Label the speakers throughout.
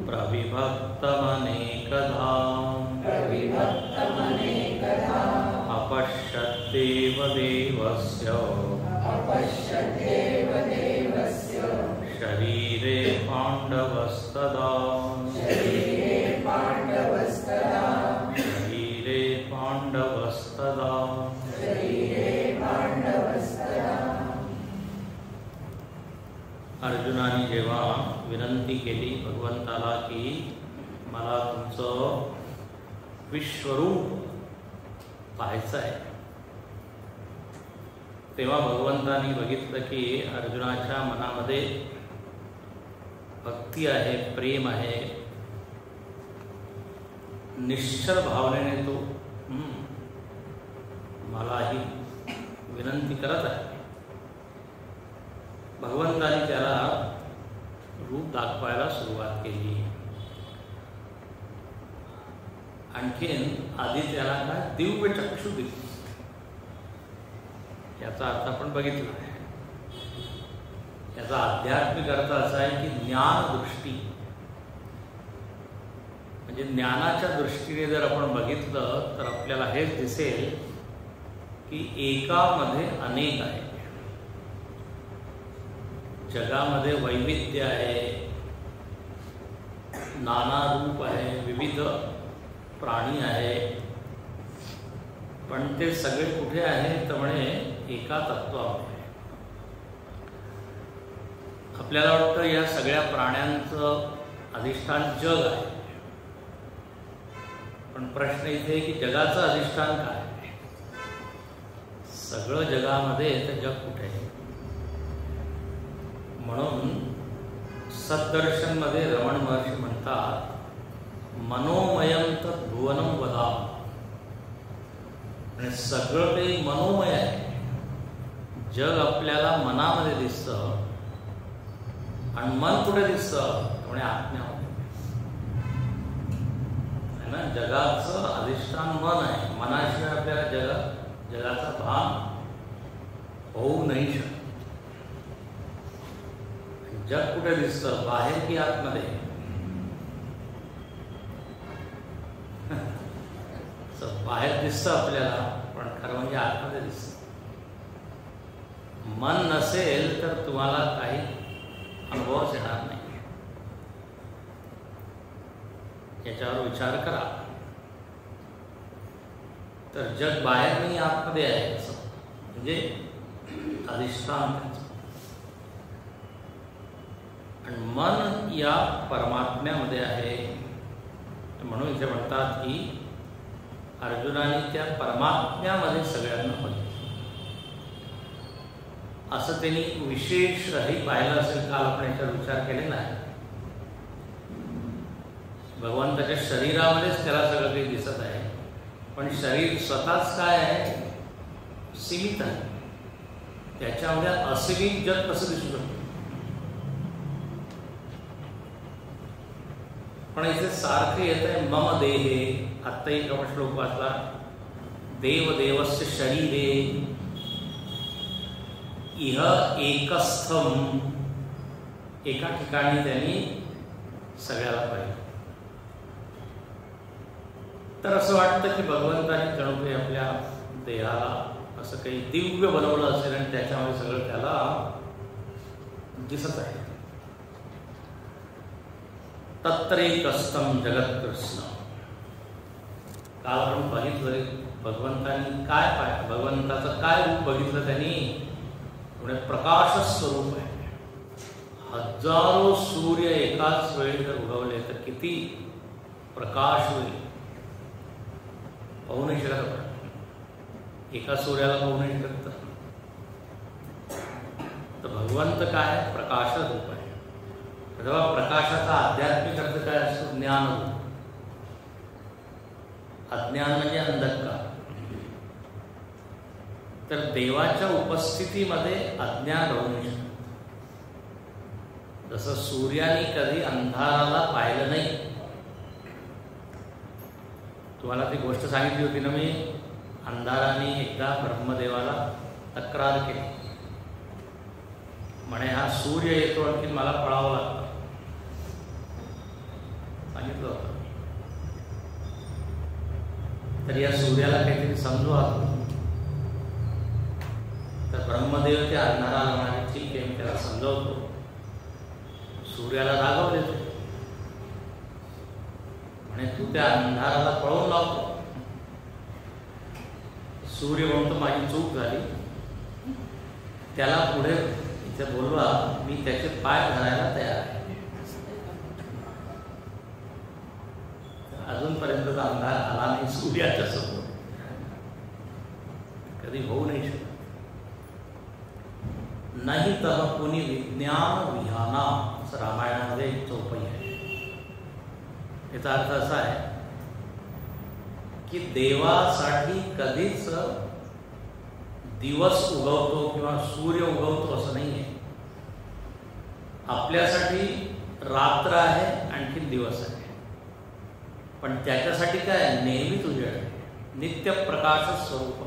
Speaker 1: प्रविभक्तमनेकधा अपश्यद्देव देवस्य शरीरे पाण्डवस्तदा अर्जुनाने जेव्हा विनंती केली भगवंताला की मला तुमचं विश्वरूप पाहायचं आहे, तेव्हा भगवंतानी बघितलं की अर्जुनाच्या मनामध्ये भक्ती आहे, प्रेम आहे, निश्चल भावनेने तो मलाही विनंती करत आहे. भगवंतानी त्याला रूप दाखवायला सुरुवात केली. आणखीन आधी त्याला काय दिव्य चक्षु दिली. याचा अर्थ आपण बघितला आहे. याचा आध्यात्मिक अर्थ असा आहे की ज्ञान दृष्टी, म्हणजे ज्ञानाच्या दृष्टीने जर आपण बघितलं तर आपल्याला हेच दिसेल की एकामध्ये अनेक आहे. जगामध्ये वैविध्य आहे, नाना रूप आहे, विविध प्राणी आहे, पण ते सगळे कुठे आहे तर म्हणे एका तत्वामध्ये. आपल्याला वाटतं या सगळ्या प्राण्यांचं अधिष्ठान जग आहे, पण प्रश्न इथे आहे की जगाचं अधिष्ठान काय आहे. सगळं जगामध्ये तर जग कुठे आहे. म्हणून सद्दर्शनमध्ये रमण महर्षी म्हणतात मनोमयं तत् भुवनं वदा. आणि सगळं काही मनोमय आहे. जग आपल्याला मनामध्ये दिसतं आणि मन कुठे दिसतं म्हणजे आत्म्यामध्ये आहे ना. जगाचं अधिष्ठान मन आहे. मनाशिवाय आपल्याला जगाचा भान होऊ नाही शकत. जग कुठे दिसतं, बाहेर की आतमध्ये. बाहेर दिसतं आपल्याला, पण खरं म्हणजे आतमध्ये दिसतं. मन नसेल तर तुम्हाला काही अनुभवच येणार नाही. याच्यावर विचार करा. तर जग बाहेर नाही आतमध्ये आहे असं म्हणजे अधिष्ठान. आणि मन या परमात्म्यामध्ये आहे. म्हणून इथे म्हणतात की अर्जुनाने त्या परमात्म्यामध्ये सगळ्यांना बघितलं. असं त्यांनी विशेषही पाहिलं असेल. काल आपण याच्यावर विचार केलेला आहे. भगवंताच्या शरीरामध्येच त्याला सगळं काही दिसत आहे, पण शरीर स्वतःच काय आहे, सीमित आहे. त्याच्यामध्ये असीमित जग कसं दिसू शकतं. पण इथे सारखे येत आहे मम देहे. आत्ता एक आपण श्लोक वाचला, देवदेवस्य शरीरे इह एकस्थम. एका ठिकाणी त्यांनी सगळ्याला पाहिलं. तर असं वाटतं की भगवंताने जणू काही आपल्या देहाला असं काही दिव्य बनवलं असेल आणि त्याच्यामध्ये सगळं त्याला दिसत आहे. तत्रैकस्थं जगत्कृष्ण. काल आपण बघितलं भगवंतानी काय पाहिलं, भगवंताचं काय रूप बघितलं त्यांनी. पुढे प्रकाश स्वरूप आहे. हजारो सूर्य एकाच वेळी जर उगवले तर किती प्रकाश होईल. पाहू नाही शकत आपण. एका सूर्याला पाहू नाही शकत. तर भगवंत काय प्रकाश रूप आहे. तेव्हा प्रकाशाचा आध्यात्मिक अर्थ काय असतो, ज्ञान. अज्ञान म्हणजे अंधकार. तर देवाच्या उपस्थितीमध्ये अज्ञान राहू नाही शकत. जसं सूर्याने कधी अंधाराला पाहिलं नाही. तुम्हाला ती गोष्ट सांगितली होती ना मी. अंधाराने एकदा ब्रह्मदेवाला तक्रार केली. म्हणे हा सूर्य येतो आणखी मला पळावं लागतं. सांगितलं होतं. तर या सूर्याला काहीतरी समजू आलो. तर ब्रह्मदेव त्या अंधाराला म्हणाले, ठीक आहे, मी त्याला समजवतो. सूर्याला रागव देतो, म्हणे तू त्या अंधाराला पळवून लावतो. सूर्य म्हणतो माझी चूक झाली. त्याला पुढे इथे बोलवा, मी त्याचे पाय धरायला तयार आहे. अजूनपर्यंत अंधार आला नाही सूर्याच्या समोर, कधी होऊ नाही शकत. नाही तर कोणी विज्ञान विहाना, असं रामायणामध्ये एक चौपाई आहे. याचा अर्थ असा आहे की देवासाठी कधीच दिवस उगवतो किंवा सूर्य उगवतो असं नाही आहे. आपल्यासाठी रात्र आहे, आणखी दिवस आहे. पण त्याच्यासाठी काय, नेहमीच उजेड आहे, नित्य प्रकाश स्वरूप.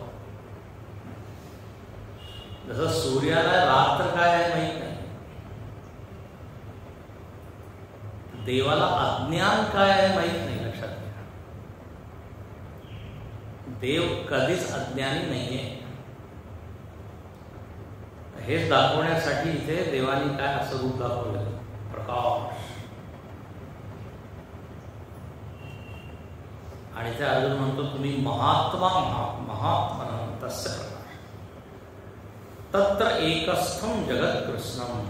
Speaker 1: जसं सूर्याला रात्र काय आहे माहीत नाही, देवाला अज्ञान काय आहे माहीत नाही. लक्षात घ्या, देव कधीच अज्ञानी नाहीये. हेच दाखवण्यासाठी इथे देवानी काय असं रूप दाखवलं, प्रकाश. आणि ते अर्जुन म्हणतो, तुम्ही महात्मा महात्मा तस्य प्रकाश तत्र एकस्थम जगत कृष्णम.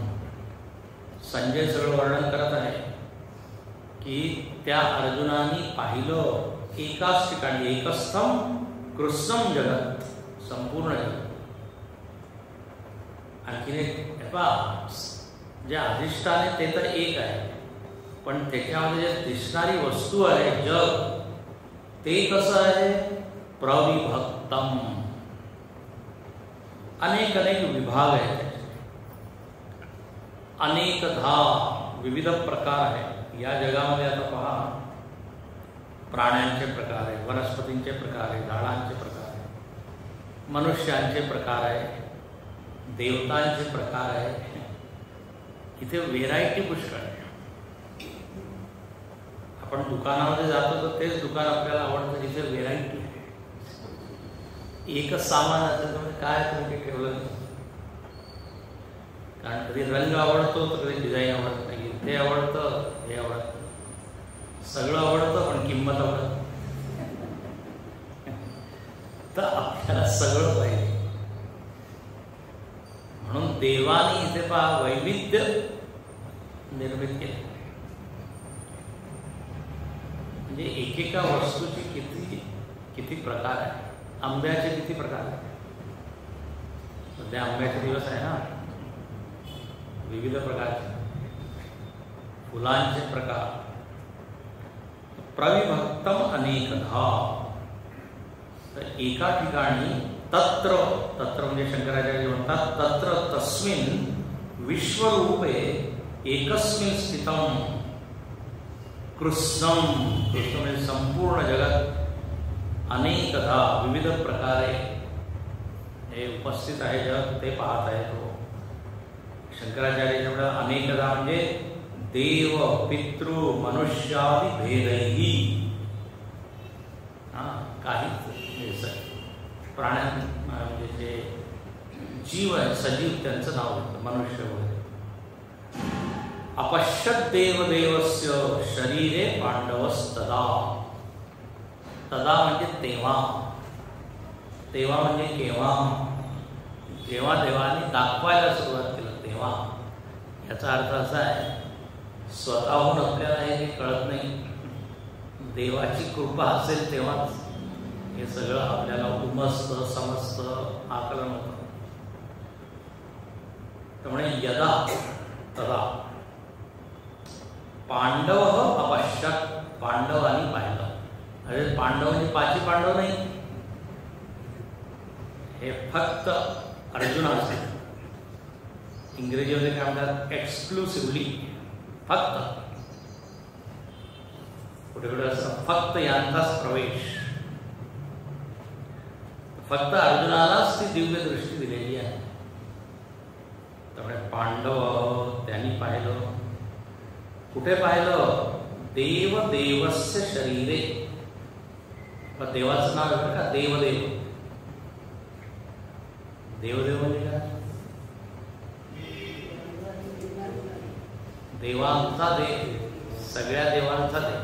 Speaker 1: संजय सगळं वर्णन करत आहे की त्या अर्जुनाने पाहिलं एकाच ठिकाणी, एकस्थम कृष्णम जगत, संपूर्ण जगत. आणखीन एक जे अधिष्ठान आहे ते तर एक आहे, पण त्याच्यामध्ये जे दिसणारी वस्तू आहे, जग, ते कसं आहे, प्रविभक्तम. अनेक अनेक विभाग आहेत, अनेकधा विविध प्रकार आहेत. या जगामध्ये आता पहा, प्राण्यांचे प्रकार आहे, वनस्पतींचे प्रकार आहे, झाडांचे प्रकार आहे, मनुष्यांचे प्रकार आहे, देवतांचे प्रकार आहे. इथे व्हेरायटी पुष्कळ आहे. आपण दुकानामध्ये जातो तर तेच दुकान आपल्याला आवडतं जिथे व्हेरायटी आहे. एकच सामान असेल तर काय तुम्ही ठेवलं नाही. कारण कधी रंग आवडतो तर कधी डिझाईन आवडत नाही, ते आवडतं, हे आवडतं, सगळं आवडतं, पण किंमत आवडत. तर आपल्याला सगळं पाहिजे. म्हणून देवाने इथे पहा वैविध्य निर्मित केले. म्हणजे एकेका वस्तूची किती प्रकार आहे. आंब्याचे किती प्रकार आहेत. सध्या आंब्याचे दिवस आहे ना, विविध प्रकारचे. फुलांचे प्रकार, प्रविभक्तम अनेकधा. तर एका ठिकाणी तत्र, तत्र म्हणजे शंकराचार्य म्हणतात, तत्र तस्मिन् विश्वरूपे एकस्मिन् स्थितम कृष्णम. कृष्ण म्हणजे संपूर्ण जगत, अनेकधा विविध प्रकारे हे उपस्थित आहे जग, ते पाहत आहे तो. शंकराचार्य अनेकधा म्हणजे देव पितृ मनुष्यादि भेदैही. काही प्राण्या म्हणजे जे जीव आहे, सजीव, त्यांचं नाव घेतलं मनुष्य वगैरे. अपश्यत देवदेवस्य शरीरे पांडवस्तदा. तदा म्हणजे तेव्हा, तेव्हा म्हणजे केव्हा, जेव्हा देवाने दाखवायला सुरुवात केलं तेव्हा. याचा अर्थ असा आहे, स्वतःहून आपल्याला हे कळत नाही, देवाची कृपा असेल तेव्हाच हे सगळं आपल्याला उमजतं, समजतं, आकलन होतं. त्यामुळे यदा तदा पांडव अपश्यत, पांडवांनी पाहिलं. अरे पांडव म्हणजे पाची पांडव नाही, हे फक्त अर्जुनाचे. इंग्रजीमध्ये काय म्हणतात, एक्सक्लुसिव्हली, फक्त. कुठे कुठे असं फक्त यांचाच प्रवेश. फक्त अर्जुनालाच ती दिव्य दृष्टी दिलेली आहे. त्यामुळे पांडव त्यांनी पाहिलं. कुठे पाहिलं, देव देवस्य शरीरे. देवाचं नाव आहे का देवदेव. देवदेव म्हणजे काय? देवांचा देव, सगळ्या देवांचा देव.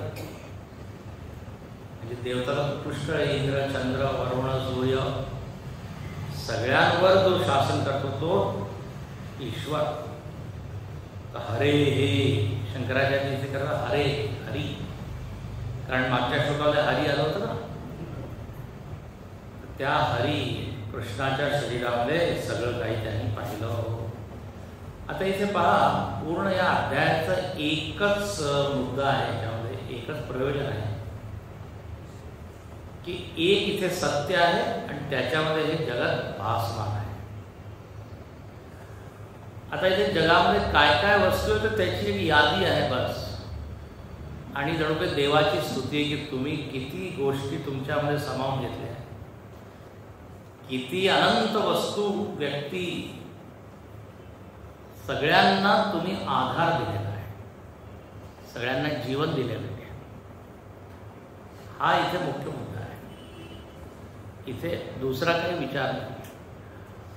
Speaker 1: म्हणजे देवताला पुष्कळ इंद्र चंद्र वरुण सूर्य सगळ्यांवर जो शासन करतो तो ईश्वर. हरे हे शंकराचार्य इथे करा हरे हरी, कारण मागच्या श्लोकाला हरी आलं होतं ना. त्या हरी कृष्णाच्या शरीरामध्ये सगळं काही त्यांनी पाहिलं. आता इथे पहा, पूर्ण या अध्यायाचा एकच मुद्दा आहे, त्यामध्ये एकच प्रयोजन आहे की एक इथे सत्य आहे आणि त्याच्यामध्ये हे जगत भासमान आहे. आता इथे जगामध्ये काय काय वस्तू आहे तर त्याची एक यादी आहे बस. आणि जणू काही देवाची स्तुती आहे की तुम्ही किती गोष्टी तुमच्यामध्ये सामावून घेतल्या, किती अनंत वस्तू व्यक्ती सगळ्यांना तुम्ही आधार दिलेला आहे, सगळ्यांना जीवन दिलेलं आहे. हा इथे मुख्य मुद्दा आहे. इथे दुसरा काही विचार नाही.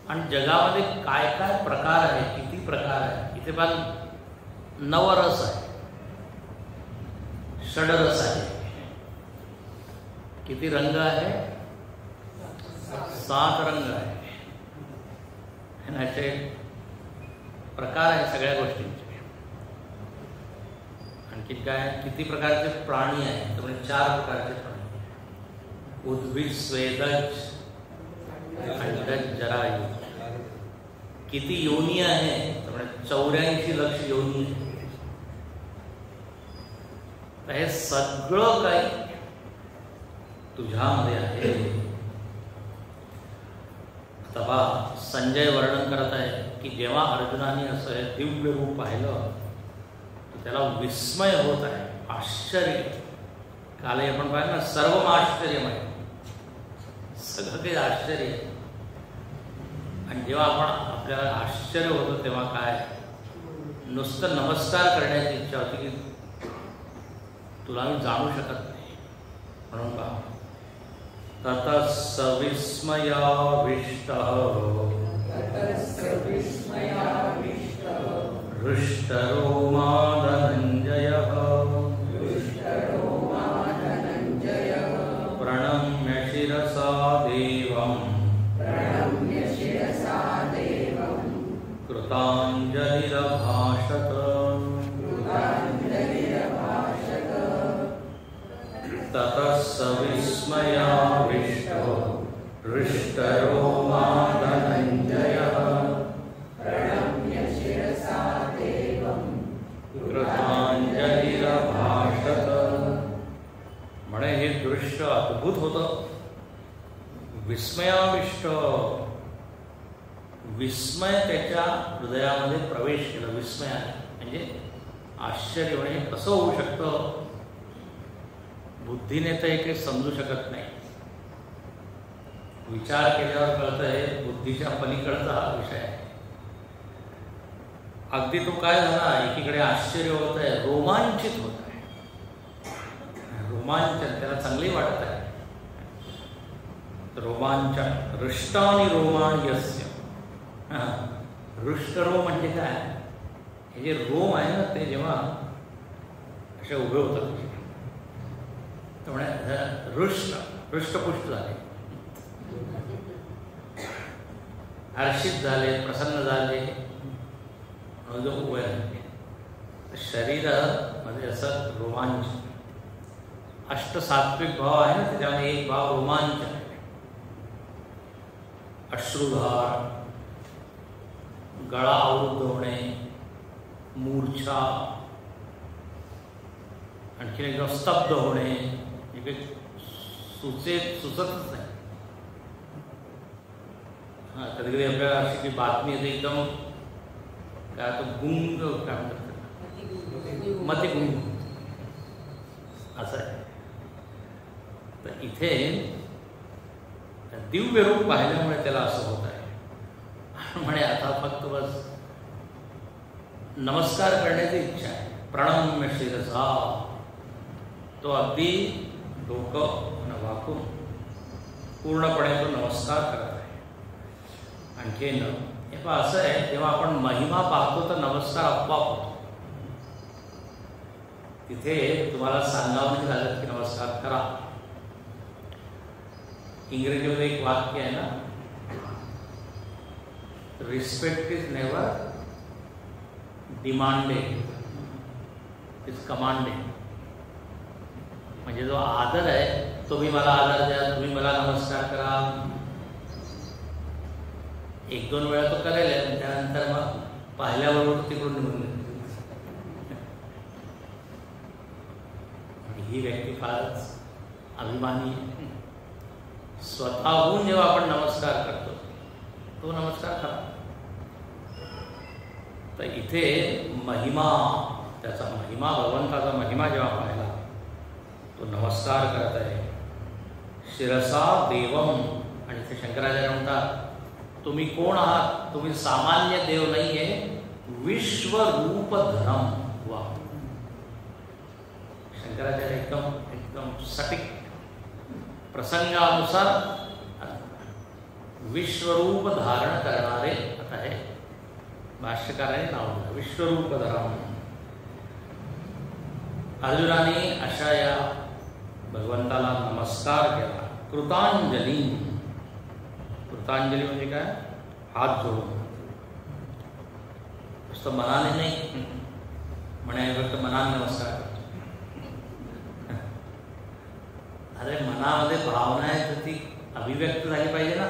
Speaker 1: आणि जगामध्ये काय काय प्रकार आहे, किती प्रकार आहे. इथे पण नवरस आहे, षडरस आहे. किती रंग आहे? 7 रंग आहे. असे प्रकार आहे सगळ्या गोष्टींचे. आणखी काय? किती प्रकारचे प्राणी आहेत? तर म्हणजे 4 प्रकारचे प्राणी. उद्भिद स्वेदज अंडज जरायू. किती योनी आहे? तर म्हणजे 84 लक्ष योनी आहे. तर हे सगळं काही तुझ्यामध्ये आहे. आता बा संजय वर्णन करत आहे की जेव्हा अर्जुनाने असं हे दिव्य रूप पाहिलं तर त्याला विस्मय होत आहे, आश्चर्य. काल आपण पाहिलं ना, सर्व आश्चर्यमय, सगळं काही आश्चर्य आहे. आणि जेव्हा आपण आपल्याला आश्चर्य होतं तेव्हा काय, नुसतं नमस्कार करण्याची इच्छा होती की तुला मी जाणू शकत नाही. म्हणून पहा, ततः विस्मयाविष्टः हृष्टरोमा धनञ्जयः प्रणम्य शिरसा देवं कृताञ्जलिरभाषत. ततः विस्मयाविष्टो हृष्टरोमा धनञ्जयः कृताञ्जलिरभाषत. म्हणे हे दृश्य अद्भुत होतं. विस्मयाविष्ट, विस्मय त्याच्या हृदयामध्ये प्रवेश केला. विस्मय म्हणजे आश्चर्य. म्हणजे कसं होऊ शकतं, बुद्धीने तर काही समजू शकत नाही. विचार केल्यावर कळतं आहे, बुद्धीच्या पलीकडचा हा विषय आहे. अगदी तो काय झाला, एकीकडे आश्चर्य होत आहे, रोमांचित होत आहे. रोमांचन त्याला चांगले वाटत आहे. रोमांचन हृष्टानि रोमाण्यस्य. हृष्टरोम म्हणजे काय, हे जे रोम आहे ना ते जेव्हा असे उभे होतात त्यामुळे हृष्टपुष्ट झाले, हर्षित झाले, प्रसन्न झाले, जो उभे राहिले. शरीरामध्ये असं रोमांच, अष्टसात्विक भाव आहे ना त्याच्यामध्ये एक भाव रोमांच आहे. अश्रुधार, गळा अवरुद्ध होणे, मूर्छा, आणखी एकदम स्तब्ध होणे, सुचतच नाही. कधी कधी आपल्याला अशी की बातमी येते एकदम काय तो गुंग, काय म्हणतात, मतिगुंग असं आहे. तर इथे दिव्य रूप पाहिल्यामुळे त्याला असं होत आहे. म्हणे आता फक्त बस नमस्कार करण्याची इच्छा आहे. प्रणम्य शिरसा तो अगदी डोकं वाकून पूर्णपणे तो नमस्कार करत आहे. आणखीन हे पहा असं आहे, जेव्हा आपण महिमा पाहतो तर नमस्कार आपोआप होतो. तिथे तुम्हाला सांगावं नाही लागत की नमस्कार करा. इंग्रजीमध्ये एक वाक्य आहे ना, respect is never demanded, is commanded. म्हणजे जो आदर आहे, तुम्ही मला आदर द्या, तुम्ही मला नमस्कार करा, एक दोन वेळा तो करेल, त्यानंतर मग पाहिल्याबरोबर तिकडून निघून गेली. ही व्यक्ती फारच अभिमानी आहे. स्वतःहून जेव्हा आपण नमस्कार करतो तो नमस्कार करा. तर इथे महिमा, त्याचा महिमा, भगवंताचा महिमा जेव्हा पाहिला तो नमस्कार करत आहे. शिरसा देवम. आणि ते शंकराचार्य म्हणतात, तुम्ही कोण आहात? तुम्ही सामान्य देव नाही आहे, विश्वरूपधरम. वा, शंकराचार्य एकदम सटीक प्रसंगानुसार विश्वरूप धारण करणारे आता हे भाष्यकाराने नाव दिलं, विश्वरूपधरम. अर्जुनाने अशा या भगवंताला नमस्कार केला. कृतांजली. कृतांजली म्हणजे काय? हात जोडून. नुसतं मनाने नाही, म्हणे फक्त मनाने नमस्कार करतो. अरे मनामध्ये भावना आहे तर ती अभिव्यक्त झाली पाहिजे ना.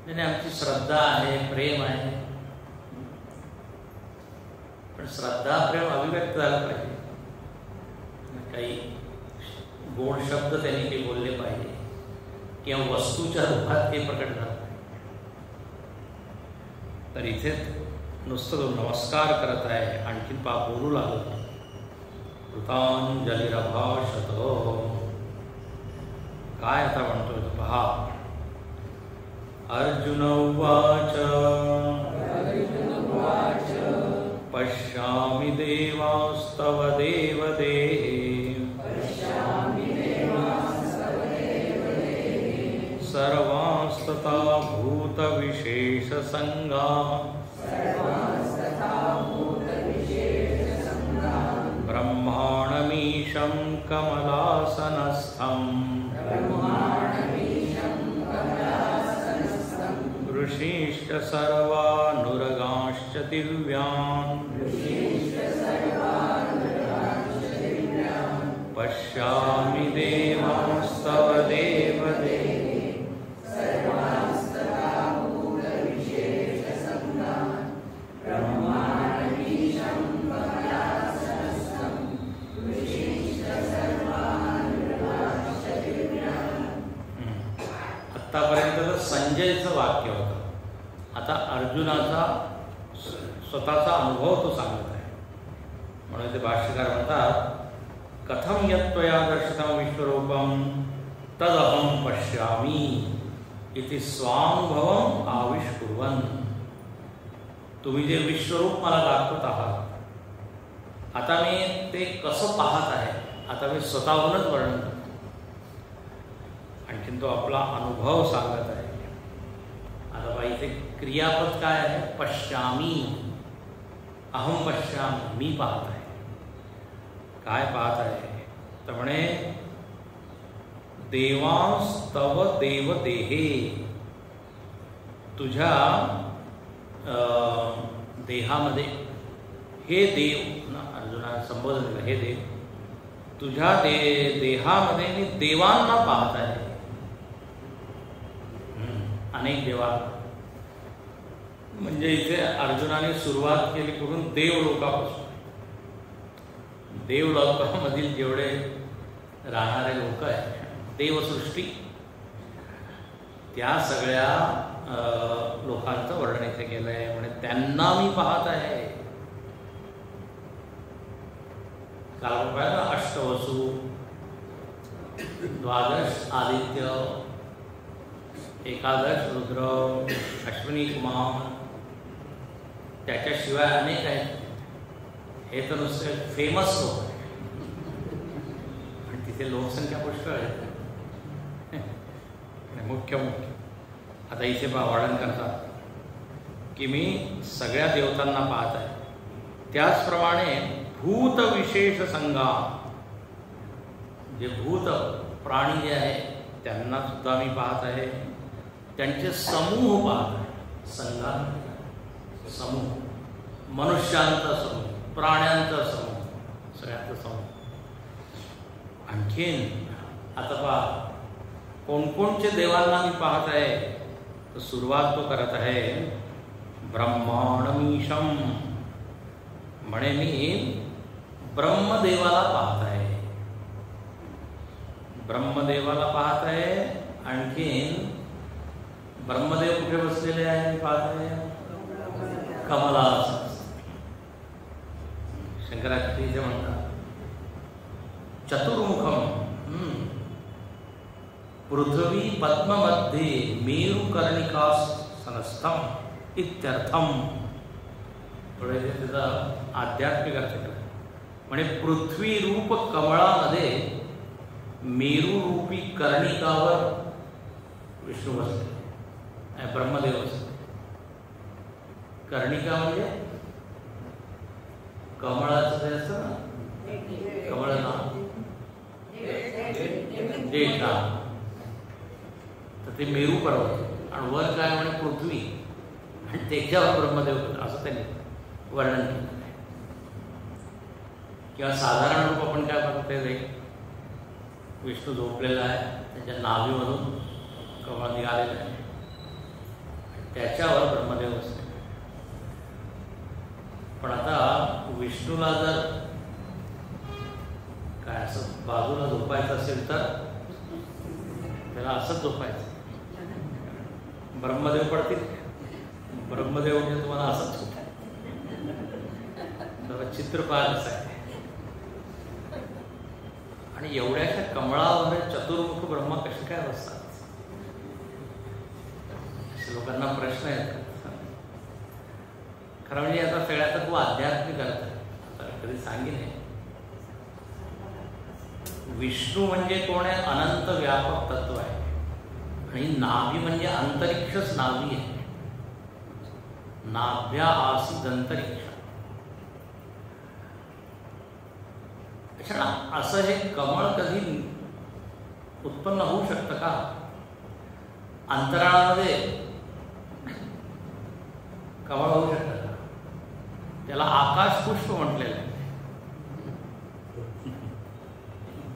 Speaker 1: नाही, आमची श्रद्धा आहे, प्रेम आहे, पण श्रद्धा प्रेम अभिव्यक्त झालं पाहिजे. काही गोड शब्द त्यांनी काही बोलले पाहिजे किंवा वस्तूच्या रूपात ते प्रकट झालं पाहिजे. तर इथे नुसतं तो नमस्कार करत आहे. आणखीन बोलू लागला, कृतांजलिरभाषत. काय आता म्हणतोय तो पहा. अर्जुन उवाच पश्यामि देवास्तव देवदेहे सर्वांस्तथा भूतविशेषसंगा ब्रह्माणमीशं कमलासनस्थं ऋषीश्च सर्वानुरगांश्च दिव्यान् पश्यामि देवांस्तव देवदेहे आतापर्यंत संजयचं वाक्य होतं. आता अर्जुनाचा स्वतःचा अनुभव तो सांगत आहे. म्हणून ते भाष्यकार म्हणतात, कथम यत्त्वया दर्शितं विश्वरूपं तदहं पश्यामि इति स्वानुभवम् आविष्कुर्वन्. तुम्ही जे विश्वरूप मला दाखवत आहात, आता मी ते कसं पाहत आहे, आता मी स्वतःहूनच वर्णन करतो. आणखीन तो आपला अनुभव सांगत आहे. आता बाई इथे क्रियापद काय आहे? पश्यामी. अहम पश्यामी, मी पाहत आहे. काय पाहत आहे? तर म्हणे देवांस्तव देवदेहे. तुझ्या देहामध्ये, हे देव ना, अर्जुनाने संबोधन केलं, हे देव, तुझ्या देहामध्ये मी देवांना पाहत आहे. अनेक देवा. म्हणजे इथे अर्जुनाने सुरुवात केली करून देवलोकापासून. देवलोकामधील जेवढे राहणारे लोक आहेत, देवसृष्टी, त्या सगळ्या लोकांचं वर्णन इथे केलं आहे. म्हणजे त्यांना मी पाहत आहे. काल आपण पाहिलं अष्टवसू, द्वादश आदित्य, एकादश रुद्र, अश्विनी कुमार, त्याच्याशिवाय अनेक आहेत. हे तर नुसते फेमस लोक आहेत. तिथे लोकसंख्या पुष्कळ आहे. मुख्य आता इथे वर्णन करतात की मी सगळ्या देवतांना पाहत आहे. त्याचप्रमाणे भूत विशेष संगा, जे भूत प्राणी जे आहे त्यांना सुद्धा मी पाहत आहे. त्यांचे समूह पाहत आहे. संगा समूह, मनुष्यांचा समूह, प्राण्यांचा समूह, सगळ्यांचा समूह. आणखीन आता पहा कोणकोणचे देवांना मी पाहत आहे. तर सुरुवात तो करत आहे ब्रह्मांडमीशम, म्हणे मी ब्रह्मदेवाला पाहत आहे. ब्रह्मदेवाला पाहत आहे. आणखीन ब्रह्मदेव कुठे बसलेले आहे मी पाहत आहे? कमलासन. शंकराचार्य म्हणतात चतुर्मुखम, पृथ्वी पद्ममध्ये मेरुकर्णिका सनस्थम इत्यर्थम. थोडे त्याचा आध्यात्मिक अर्थ केला. म्हणजे पृथ्वी रूप कमळामध्ये मेरुरूपी कर्णिकावर विष्णू बसले, ब्रह्मदेव बसले. कर्णिका म्हणजे कमळाचं जे असतं ना, कमळ ना देठा, तर ते मेरू पर्वत आणि वर काय म्हणे पृथ्वी आणि त्याच्यावर ब्रह्मदेव असं त्यांनी वर्णन केलं. किंवा साधारण रूप आपण काय बघतो ते विष्णू झोपलेला आहे, त्याच्या नाभीमधून कमळ निघालेलं आहे, त्याच्यावर ब्रह्मदेव बसले. पण आता विष्णूला जर काय असं बाजूला झोपायचं असेल तर त्याला असंच झोपायचं. ब्रह्मदेव पडतील. ब्रह्मदेव म्हणजे तुम्हाला असंच झोपाय. चित्र पाहायचं आहे. आणि एवढ्याशा कमळावर चतुर्मुख ब्रह्मा कसे काय बसतात, असे लोकांना प्रश्न येतात. खरं म्हणजे आता सगळ्याचा तो आध्यात्मिक अर्थ आहे. कधी सांगेन विष्णू म्हणजे कोण आहे? अनंत व्यापक तत्व आहे. आणि नाभी म्हणजे अंतरिक्षच नाभी आहे. नाभ्या आसीद अंतरिक्ष. असं हे कमळ कधी उत्पन्न होऊ शकतं का? अंतराळामध्ये कमळ होऊ शकतं का? त्याला आकाश पुष्प म्हटलेलं आहे.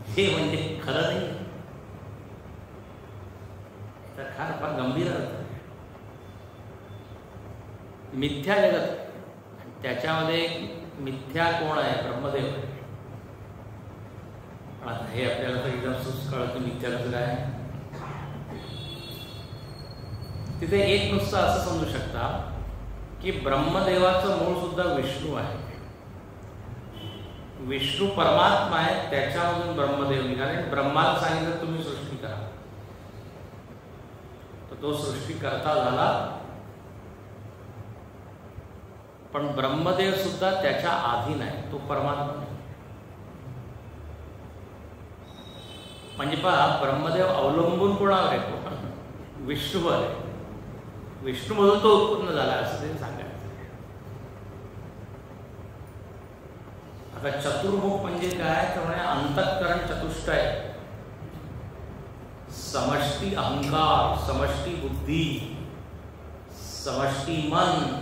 Speaker 1: हे म्हणजे खरं नाही. तर फार गंभीर अर्थ आहे. मिथ्या जगत, त्याच्यामध्ये मिथ्या कोण आहे? ब्रह्मदेव आहे. आता हे आपल्याला तर एकदम सुस्त कळत मिथ्याचं काय. तिथे एक नुसतं असं समजू शकता की ब्रह्मदेवाचं मूळ सुद्धा विष्णू आहे. विष्णू परमात्मा आहे, त्याच्यामधून ब्रह्मदेव निघाले. ब्रह्माला सांगितलं तुम्ही सृष्टी करा, तर तो सृष्टी करता झाला. पण ब्रह्मदेव सुद्धा त्याच्या अधीन आहे, तो परमात्मा नाही. म्हणजे पहा, ब्रह्मदेव अवलंबून कोणावर आहे? विष्णूवर आहे. विष्णूमधून तो उत्पन्न झाला असं ते सांगायचं. आता चतुर्मुख म्हणजे काय? त्यामुळे अंतःकरण चतुष्टय, समष्टी अहंकार, समष्टी बुद्धी, समष्टी मन,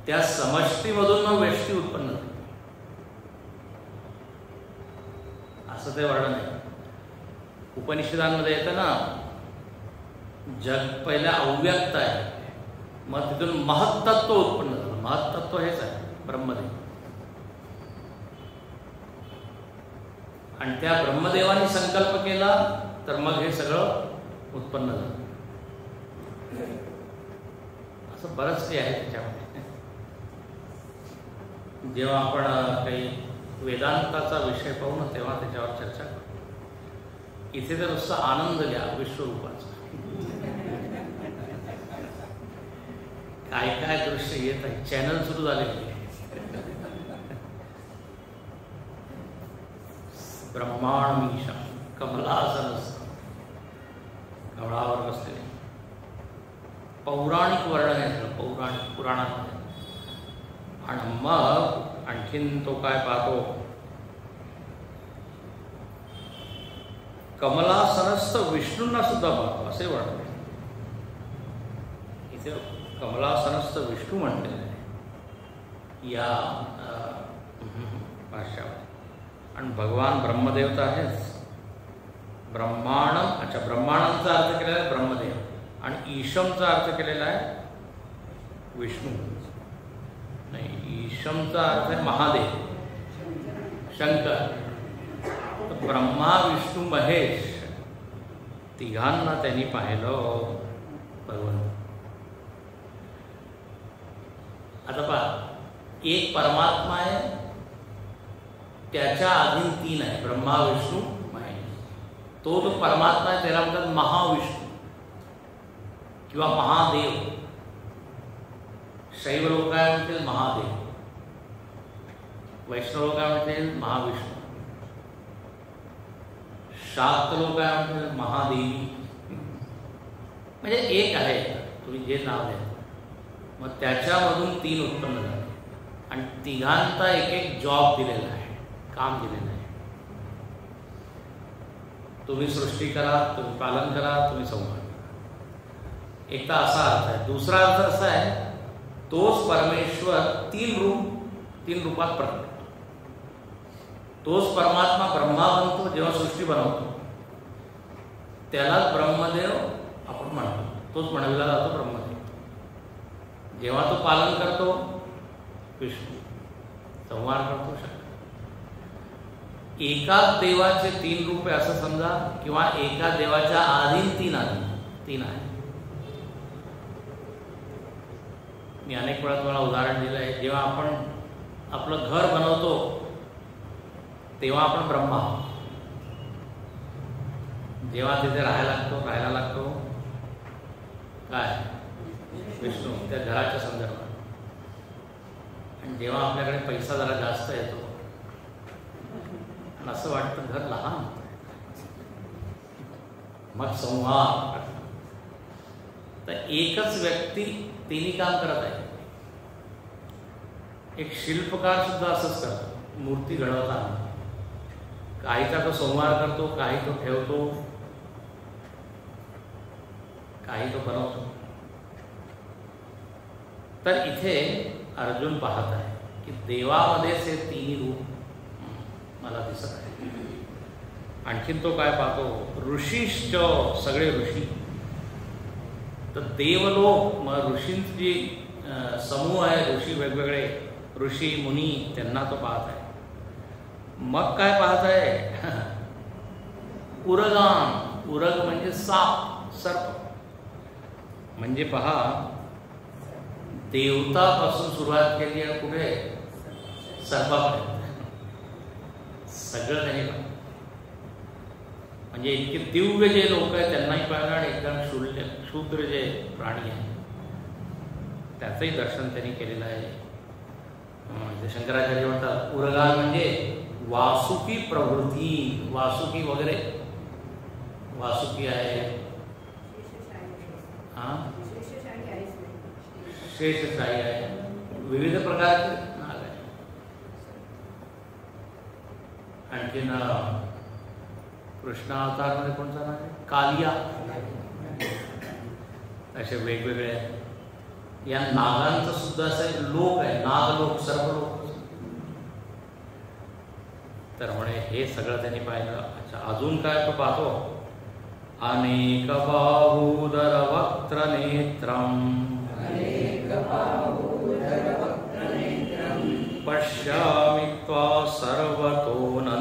Speaker 1: त्या समष्टीमधून मग व्यष्टी उत्पन्न झाली असं ते वर्णन आहे. उपनिषदांमध्ये येतं ना, जग पहिल्या अव्यक्त आहे, मग तिथून महत्तत्व उत्पन्न झालं. महत्तत्व हेच आहे ब्रह्मदेव. आणि त्या ब्रह्मदेवाने संकल्प केला तर मग हे सगळं उत्पन्न झालं. असं बरंच काही आहे त्याच्यामध्ये. जेव्हा आपण काही वेदांताचा विषय पाहू ना, तेव्हा त्याच्यावर चर्चा करू. इथे तर नुसतं आनंद घ्या विश्वरूपाचा. काय काय दृश्य येत आहे. चॅनल सुरू झालेले, ब्रह्मांडमीशम कमलासनस्थ, कमळावर बसलेले. पौराणिक वर्णन आहे, पौराणिक पुराणामध्ये. आणि मग आणखीन तो काय पाहतो, कमलासनस्थ विष्णूंना सुद्धा पाहतो असे वर्णन. इथे कमलासनस्थ विष्णू म्हटलेले आहे या भाष्यावर. आणि भगवान ब्रह्मदेव तर आहेच. ब्रह्मांडम, अच्छा, ब्रह्मांडमचा अर्थ केलेला आहे ब्रह्मदेव, आणि ईशमचा अर्थ केलेला आहे विष्णू. नाही, ईशमचा अर्थ आहे महादेव, शंकर. तर ब्रह्मा विष्णू महेश तिघांना त्यांनी पाहिलं भगवान. आता पहा, एक परमात्मा आहे, त्याच्या अधीन तीन आहे, ब्रह्मा विष्णू महेश. तो जो परमात्मा आहे त्याला म्हणतात महाविष्णू किंवा महादेव. शैव लोक काय म्हणतील महादेव, वैष्णव लोक काय म्हणतील महाविष्णू, शाक्त लोक काय म्हणतील महादेवी. म्हणजे एक आहे, तुम्ही जे नाव द्या. मग त्याच्यामधून तीन उत्पन्न झाले आणि तिघांचा एक एक जॉब दिलेला आहे, काम दिलेलं आहे. तुम्ही सृष्टी करा, तुम्ही पालन करा, तुम्ही संहार. एक तर असा अर्थ आहे. दुसरा अर्थ असा आहे, तोच परमेश्वर तीन रूपात प्रकट होतो. तोच परमात्मा ब्रह्मा बनतो जेव्हा सृष्टी बनवतो, त्यालाच ब्रह्मदेव आपण म्हणतो. तोच म्हणविला जातो ब्रह्मदेव. जेव्हा तो पालन करतो विष्णू, संहार करतो शंकर. एकाच देवाचे तीन रूपे असं समजा, किंवा एका देवाच्या अधीन तीन आहे. मी अनेक वेळा तुम्हाला उदाहरण दिलं आहे. जेव्हा आपण आपलं घर बनवतो तेव्हा आपण ब्रह्मा. जेव्हा तिथे राहायला लागतो काय विष्णू, त्या घराच्या संदर्भात. आणि जेव्हा आपल्याकडे पैसा जरा जास्त येतो आणि असं वाटतं घर लहान, मग संवाद. तर एकच व्यक्ती तिन्ही काम करत आहे. एक शिल्पकार सुद्धा असंच करतो. मूर्ती घडवताना काहीचा तो संवार करतो, काही तो ठेवतो, काही तो बनवतो. तर इथे अर्जुन पाहत आहे की देवामध्येच हे तिन्ही रूप मला दिसत आहे. आणखीन तो काय पाहतो, ऋषीश्च, सगळे ऋषी. तर देवलोक, मग ऋषींची जी समूह आहे, ऋषी वेगवेगळे ऋषी मुनी, त्यांना तो पाहत आहे. मग काय पाहत आहे, उरगान. उरग म्हणजे साप, सर्प. म्हणजे पहा, देवतापासून सुरुवात केली आणि कुठे सर्पापर्यंत सगळं त्यांनी पाहिलं. म्हणजे इतके दिव्य जे लोक आहेत त्यांनाही पाहिलं, आणि एकदम शूद्र जे प्राणी आहेत त्याचंही दर्शन त्यांनी केलेलं आहे. शंकराचार्य म्हणतात उरगान म्हणजे वासुकी प्रवृत्ती. वासुकी वगैरे, वासुकी आहे, शेषशाही आहे, विविध प्रकारचे नाग आहे. आणखीन कृष्ण अवतारमध्ये कोणता नाग आहे, कालिया. असे वेगवेगळे आहेत. या नागांचं सुद्धा असं लोक आहे, नागलोक, सर्व लोक. तर म्हणे हे सगळं त्यांनी पाहिलं. अच्छा, अजून काय तो पाहतो, अनेक बाहूदर वक्त्र नेत्रम पश्यामि त्वा सर्वतोऽनन्तरूपम्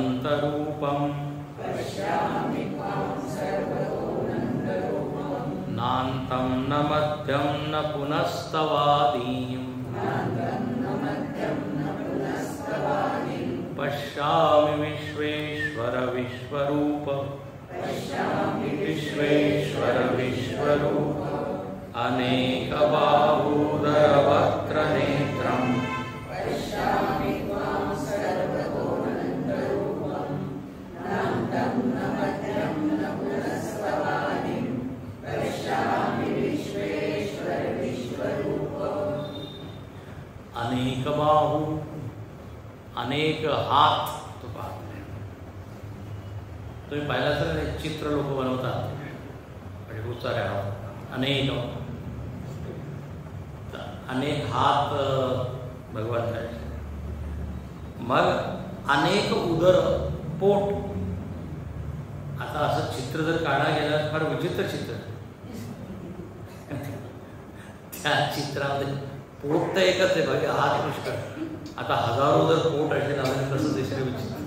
Speaker 1: नान्तं न मध्यं न पुनस्तवादीम् पश्यामि विश्वेश्वर विश्वरूप विश्वेश्वर विश्वरूप अनेक बाहूदर वक्त्र नेत्रम् अनेक हात तो पाहतो. तुम्ही पाहिलं तर चित्र लोक बनवतात म्हणजे उचाऱ्यावर अनेक हात भगवंताचे, मग अनेक उदर पोट. आता असं चित्र जर काढा गेलं फार विचित्र चित्र. त्या चित्रामध्ये पोट तर एकच आहे बाकी हात पुष्कळ. आता हजारो जर पोट असेल आपण कसं दिसेल विचित्र.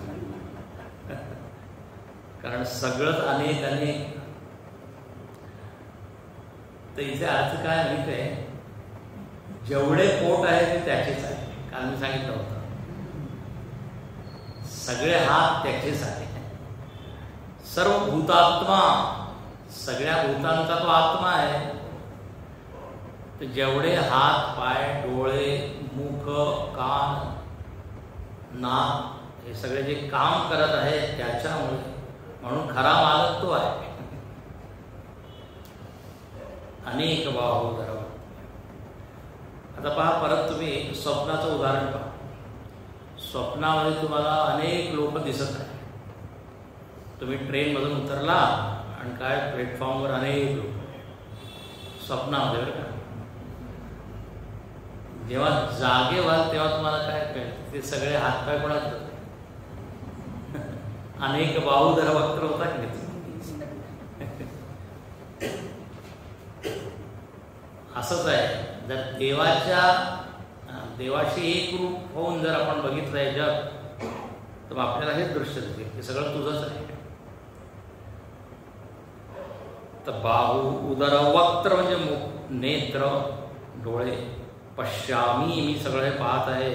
Speaker 1: कारण सगळंच अनेक अनेक. तर इथे अर्थ काय माहिती आहे, जेवढे पोट आहे ते त्याचेच आहे. काल मी सांगितलं होतं सगळे हात त्याचेच आहे. सर्व भूतात्मा, सगळ्या भूतांचा तो आत्मा आहे. तर जेवढे हात पाय डोळे मुख कान नाक हे सगळे जे काम करत आहे त्याच्यामुळे, म्हणून खरा मालक तो आहे. अनेक बाहुधर. आता पहा परत तुम्ही स्वप्नाचं उदाहरण पहा. स्वप्नामध्ये तुम्हाला अनेक लोक दिसत आहे. तुम्ही ट्रेनमधून उतरला आणि काय प्लॅटफॉर्मवर अनेक लोक स्वप्नामध्ये बरं का. जेव्हा जागे व्हाल तेव्हा तुम्हाला काय कळेल, ते सगळे हातपाय कोणाचे अनेक बाहुधर वक्र होता की असंच आहे. जर देवाशी एक रूप होऊन जर आपण बघितलंय जग, तर आपल्याला हेच दृश्य दिसेल हे सगळं तुझंच आहे. तर बाहू उदर वक्त्र म्हणजे मुख नेत्र डोळे. पश्यामी मी सगळे पाहत आहे.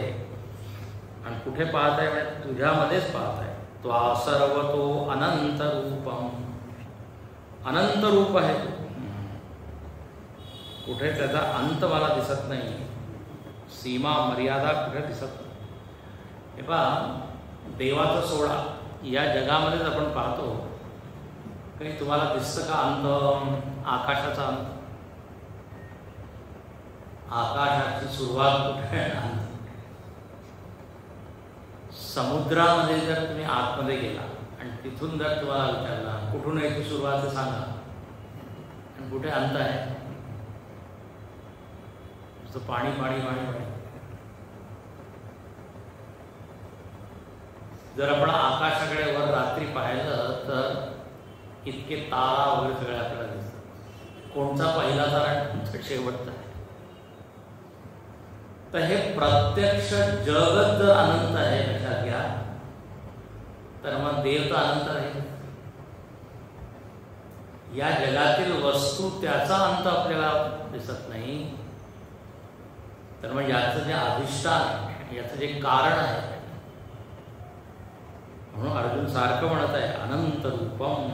Speaker 1: आणि कुठे पाहत आहे म्हणजे तुझ्यामध्येच पाहत आहे. त्वा सर्वतो अनंत रूपम. अनंत रूप आहे तू, कुठे त्याचा अंत मला दिसत नाही. सीमा मर्यादा कुठे दिसत नाही. हे पहा देवाचा सोहळा या जगामध्येच आपण पाहतो. काही तुम्हाला दिसतं का अंत? आकाशाचा अंत, आकाशाची सुरुवात कुठे आहे? समुद्रामध्ये जर तुम्ही आतमध्ये गेला आणि तिथून जर तुम्हाला विचारला कुठून याची सुरुवात सांगा आणि कुठे अंत आहे, पाणी पाणी पाणी पाणी. जर आपण आकाशाकडे वर रात्री पाहिलं तर इतके तारा वगैरे सगळे आपल्याला दिसतात. कोणता पहिला तारा कोणता शेवटचा आहे. तर हे प्रत्यक्ष जगत जर अनंत आहे लक्षात घ्या, तर मग देव तर अनंत आहे. या जगातील वस्तू त्याचा अंत आपल्याला दिसत नाही. तर मग याचं जे अधिष्ठान आहे, याचं जे कारण आहे, म्हणून अर्जुन सारखं म्हणत आहे अनंत रूपम.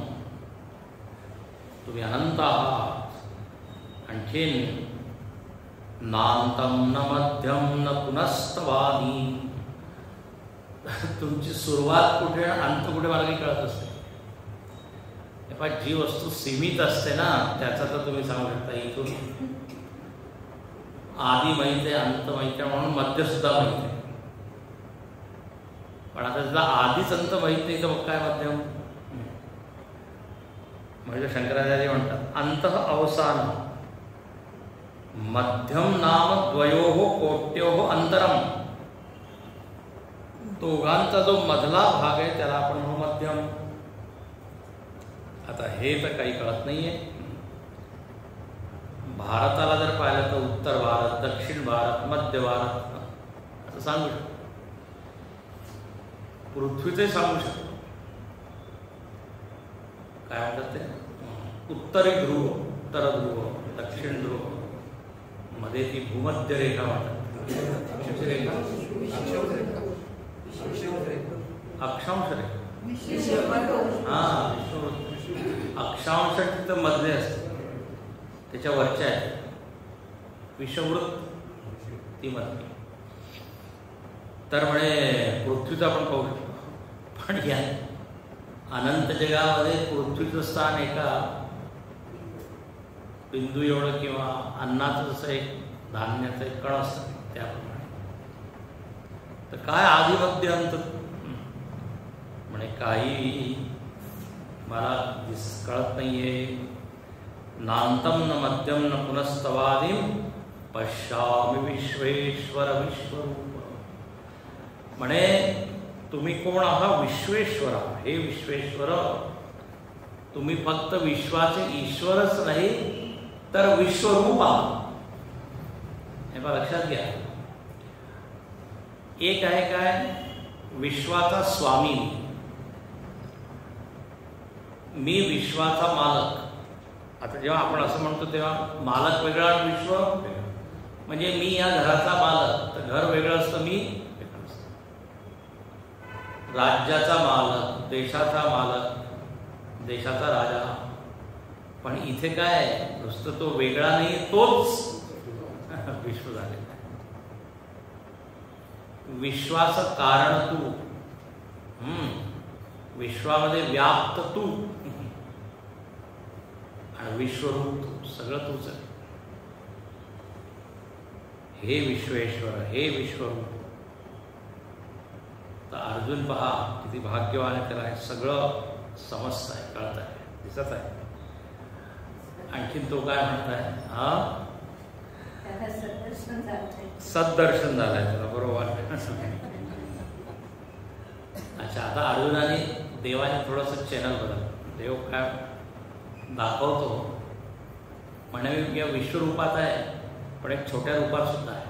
Speaker 1: तुम्ही अनंत आहात. आणखीन नांतम न मध्यम न पुनस्तवादी. तुमची सुरुवात कुठे अंत कुठे मला काही कळत असते. जी वस्तू सीमित असते ना त्याचा तर तुम्ही सांगू शकता इथून आधी माहित आहे अंत माहित आहे म्हणून मध्य सुद्धा माहित आहे. पण आता त्याचा आधीच अंत माहित नाही तर मग काय मध्यम. म्हणजे शंकराचार्य म्हणतात अंतः अवसान मध्यम नाम द्वयोः कोट्योः अंतरम. दोघांचा जो मधला भाग आहे त्याला आपण म्हणू मध्यम. आता हे तर काही कळत नाहीये. भारताला जर पाहिलं तर उत्तर भारत, दक्षिण भारत, मध्य भारत असं सांगू शकतो. पृथ्वीचे सांगू शकतो. काय म्हणतात ते उत्तरी ध्रुव, उत्तर ध्रुव, दक्षिण ध्रुव, मध्ये ती भूमध्य रेखा म्हणतात. अक्षांश रेखा, अक्षांश रेखा. हा अक्षांश तिथं मधले असते, त्याच्या वरच्या आहे विषुववृत्त ती मधली. तर म्हणे पृथ्वीचं आपण पाहू शकतो. पण या अनंत जगामध्ये पृथ्वीचं स्थान एका बिंदू एवढं किंवा अन्नाचं जसं एक धान्याचं एक कण असतं त्याप्रमाणे. तर काय आधी मध्य अंत म्हणे काही मला कळत नाहीये. नांतम न मध्यम न पुनस्तवादिम पश्यामि विश्वेश्वर विश्वरूप. म्हणे तुम्ही कोण आहात? विश्वेश्वर. हे विश्वेश्वर, तुम्ही फक्त विश्वाचे ईश्वरच नाही तर विश्वरूप आहात. हे पण लक्षात घ्या. एक आहे काय? विश्वाचा स्वामी, मी विश्वाचा मालक. आता जेव्हा आपण असं म्हणतो तेव्हा मालक वेगळा आणि विश्व म्हणजे मी या घराचा मालक, तर घर वेगळं असतं, मी वेगळं असतं. राज्याचा मालक, देशाचा मालक, देशाचा राजा. पण इथे काय नुसतं तो वेगळा नाही, तोच विश्व झालेला आहे. विश्वाचं कारण तू, विश्वामध्ये व्याप्त तू आणि विश्वरूप तू, सगळं तूच आहे. हे विश्वेश्वर, हे विश्वरूप. तर अर्जुन पहा किती भाग्यवान आहे, त्याला हे सगळं समजत आहे, कळत आहे, दिसत आहे. आणखीन तो काय म्हणताय? हा, सद्दर्शन झालंय त्याला, बरोबर. अच्छा, आता अर्जुनाने देवाने थोडंसं चॅनल बदललं. देव काय दाखवतो म्हणे या विश्वरूपात आहे, पण एक छोट्या रूपात सुद्धा आहे.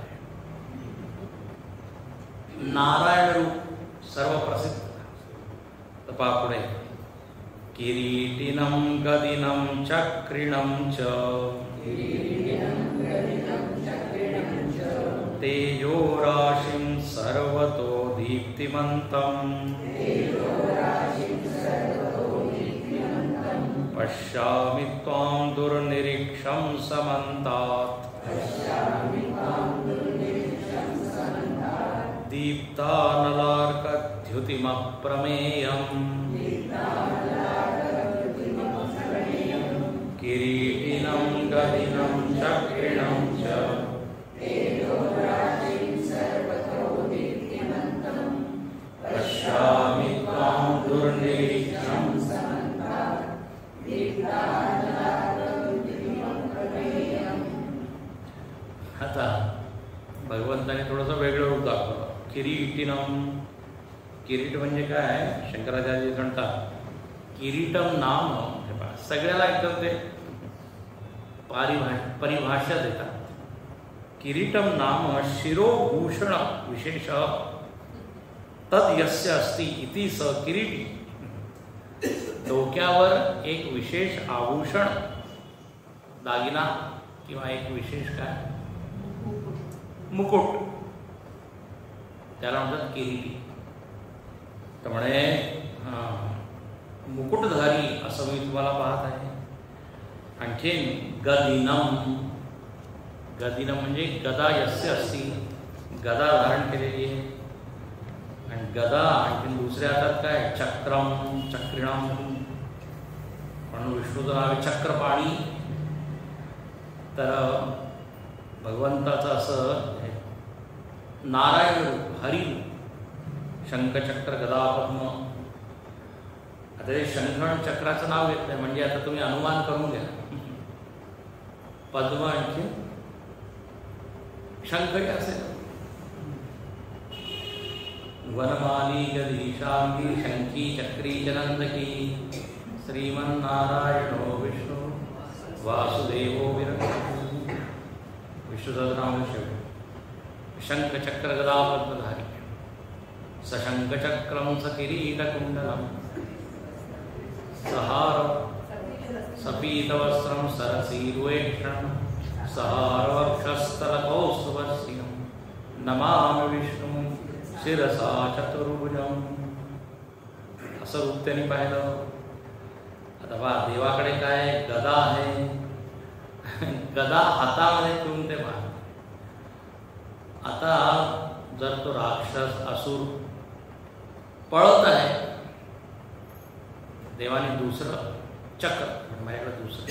Speaker 1: नारायण रूप सर्व प्रसिद्ध. तर पहा पुढे, किरीटिनं गदिनं चक्रिणं च तेजोराशिं सर्वतो दीप्तिमन्तं पश्यामि त्वां दुर्निरीक्षं समन्तात् दीप्तानलार्कद्युतिमप्रमेयम् किरीटिनं गदिनं चक्रिणं च पश्यामि त्वां दुर्निरीक्षं. आता भगवंताने थोडंसं वेगळं रूप दाखवलं. किरीटिनम, किरीट म्हणजे काय? शंकराचार्य म्हणतात किरीटम नाम. हे पहा, सगळ्याला एकदम ते परिभाषा देतात. किरीटम नाम शिरोभूषण विशेष तद यस्य अस्ति इति स किरीटी. डोक्यावर एक विशेष आभूषण, दागिना किंवा एक विशेष काय मुकुट, त्याला म्हणतात किरीटी. तर म्हणे मुकुटधारी असं मी तुम्हाला पाहत आहे. आणखीन गदिनम, गदिनम म्हणजे गदा यस्य असती, गदा धारण केलेली आहे. आणि गदा आणखीन दुसऱ्या हातात काय? चक्रम, चक्रिणम. म्हणून विष्णूचं नाव आहे चक्रपाणी. तर भगवंताचं असं नारायण रूप, हरी रूप, शंखचक्र गदा पद्म. आता हे शंख आणि चक्राचं नाव घेतलंय म्हणजे आता तुम्ही अनुमान करून घ्या. पद्म आणखी शंखही असेल. वनमाली गदीशांगी शंखी चक्री चनंदकी श्रीमन्नारायणो विष्णु वासुदेवो विरक्तो. विष्णु सहस्रनाम शिव. शंख चक्र गदा पद्मधारी सशंख चक्रम सकिरीटकुंडलम सहार सपीतवस्त्रम सरसीरुवेक्षण सहार वक्षस्थलकौस्तुभस्यं नमामि विष्णु शिरसा चतुर्भुजम. असं रूप त्यांनी पाहिलं. आता बा देवाकडे काय? गदा आहे. गदा हातामध्ये ठेवून ते पाहिलं. आता जर तो राक्षस असुर पळत आहे, देवाने दुसरं चक्र, माझ्याकडे दुसरं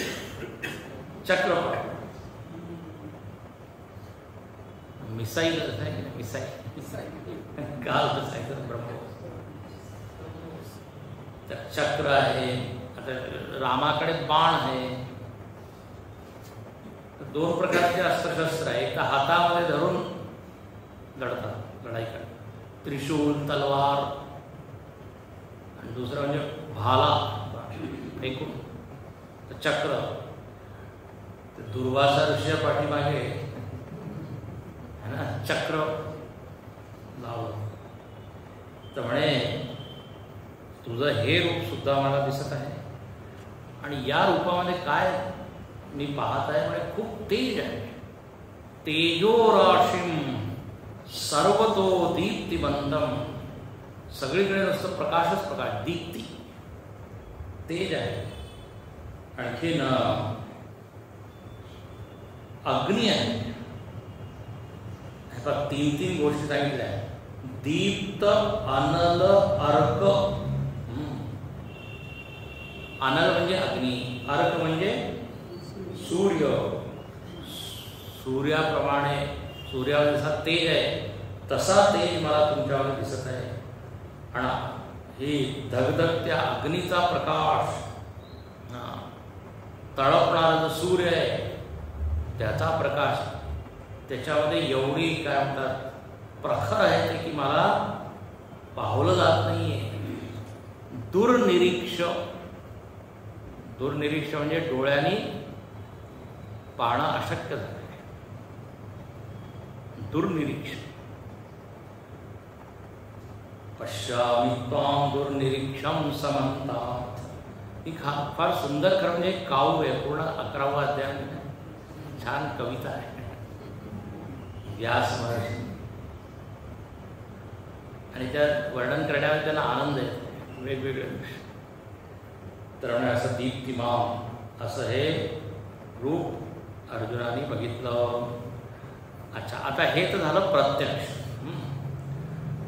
Speaker 1: चक्र पाहिलं. मिसाईल आहे, मिसाईल काल बसायचं ब्रह्मोस. चक्र आहे, आता रामाकडे बाण आहे. दोन प्रकारचे अस्त्रशस्त्र आहे. एक तर हातामध्ये धरून लढतात, लढाई करतात, त्रिशूल, तलवार, आणि दुसरं म्हणजे भाला फेकून चक्र. दुर्वासा ऋषीच्या पाठीमागे है ना चक्र लावलं. तर म्हणे तुझं हे रूप सुद्धा मला दिसत आहे, आणि या रूपामध्ये काय मी पाहत आहे, म्हणजे खूप तेज आहे. तेजोराशिम सर्वतो दीप्तिमंतम. सगळीकडे नुसतं प्रकाशच प्रकाश, दीप्ती, तेज आहे. आणखीन अग्नी आहे. तीन तीन गोष्टी सांगितल्या आहेत. दीप्त, अनल, अर्क. अनल म्हणजे अग्नी, अर्क म्हणजे सूर्य. सूर्याप्रमाणे, सूर्यावर जसा तेज आहे तसा तेज मला तुमच्यावर दिसत आहे. आणि ही धगधगत्या अग्नीचा प्रकाश, तळपणारा जो सूर्य आहे त्याचा प्रकाश, त्याच्यामध्ये एवढी काय म्हणतात प्रखर आहे ते की मला पाहलं जात नाहीये. दुर्निरीक्ष. दुर्निरीक्ष म्हणजे डोळ्यांनी पाहणं अशक्य झालं. दुर्निरीक्ष. पश्यामि त्वां दुर्निरीक्षं समन्तात्. ही फार सुंदर खरं म्हणजे काव्य आहे. पूर्ण 11वा अध्याय, छान कविता आहे. व्यास महर्षी, आणि त्यात वर्णन करण्यामध्ये त्यांना आनंद आहे वेगवेगळे विषय. तर म्हणजे असं दीप्तिमान असं हे रूप अर्जुनाने बघितलं. अच्छा, आता हे तर झालं प्रत्यक्ष.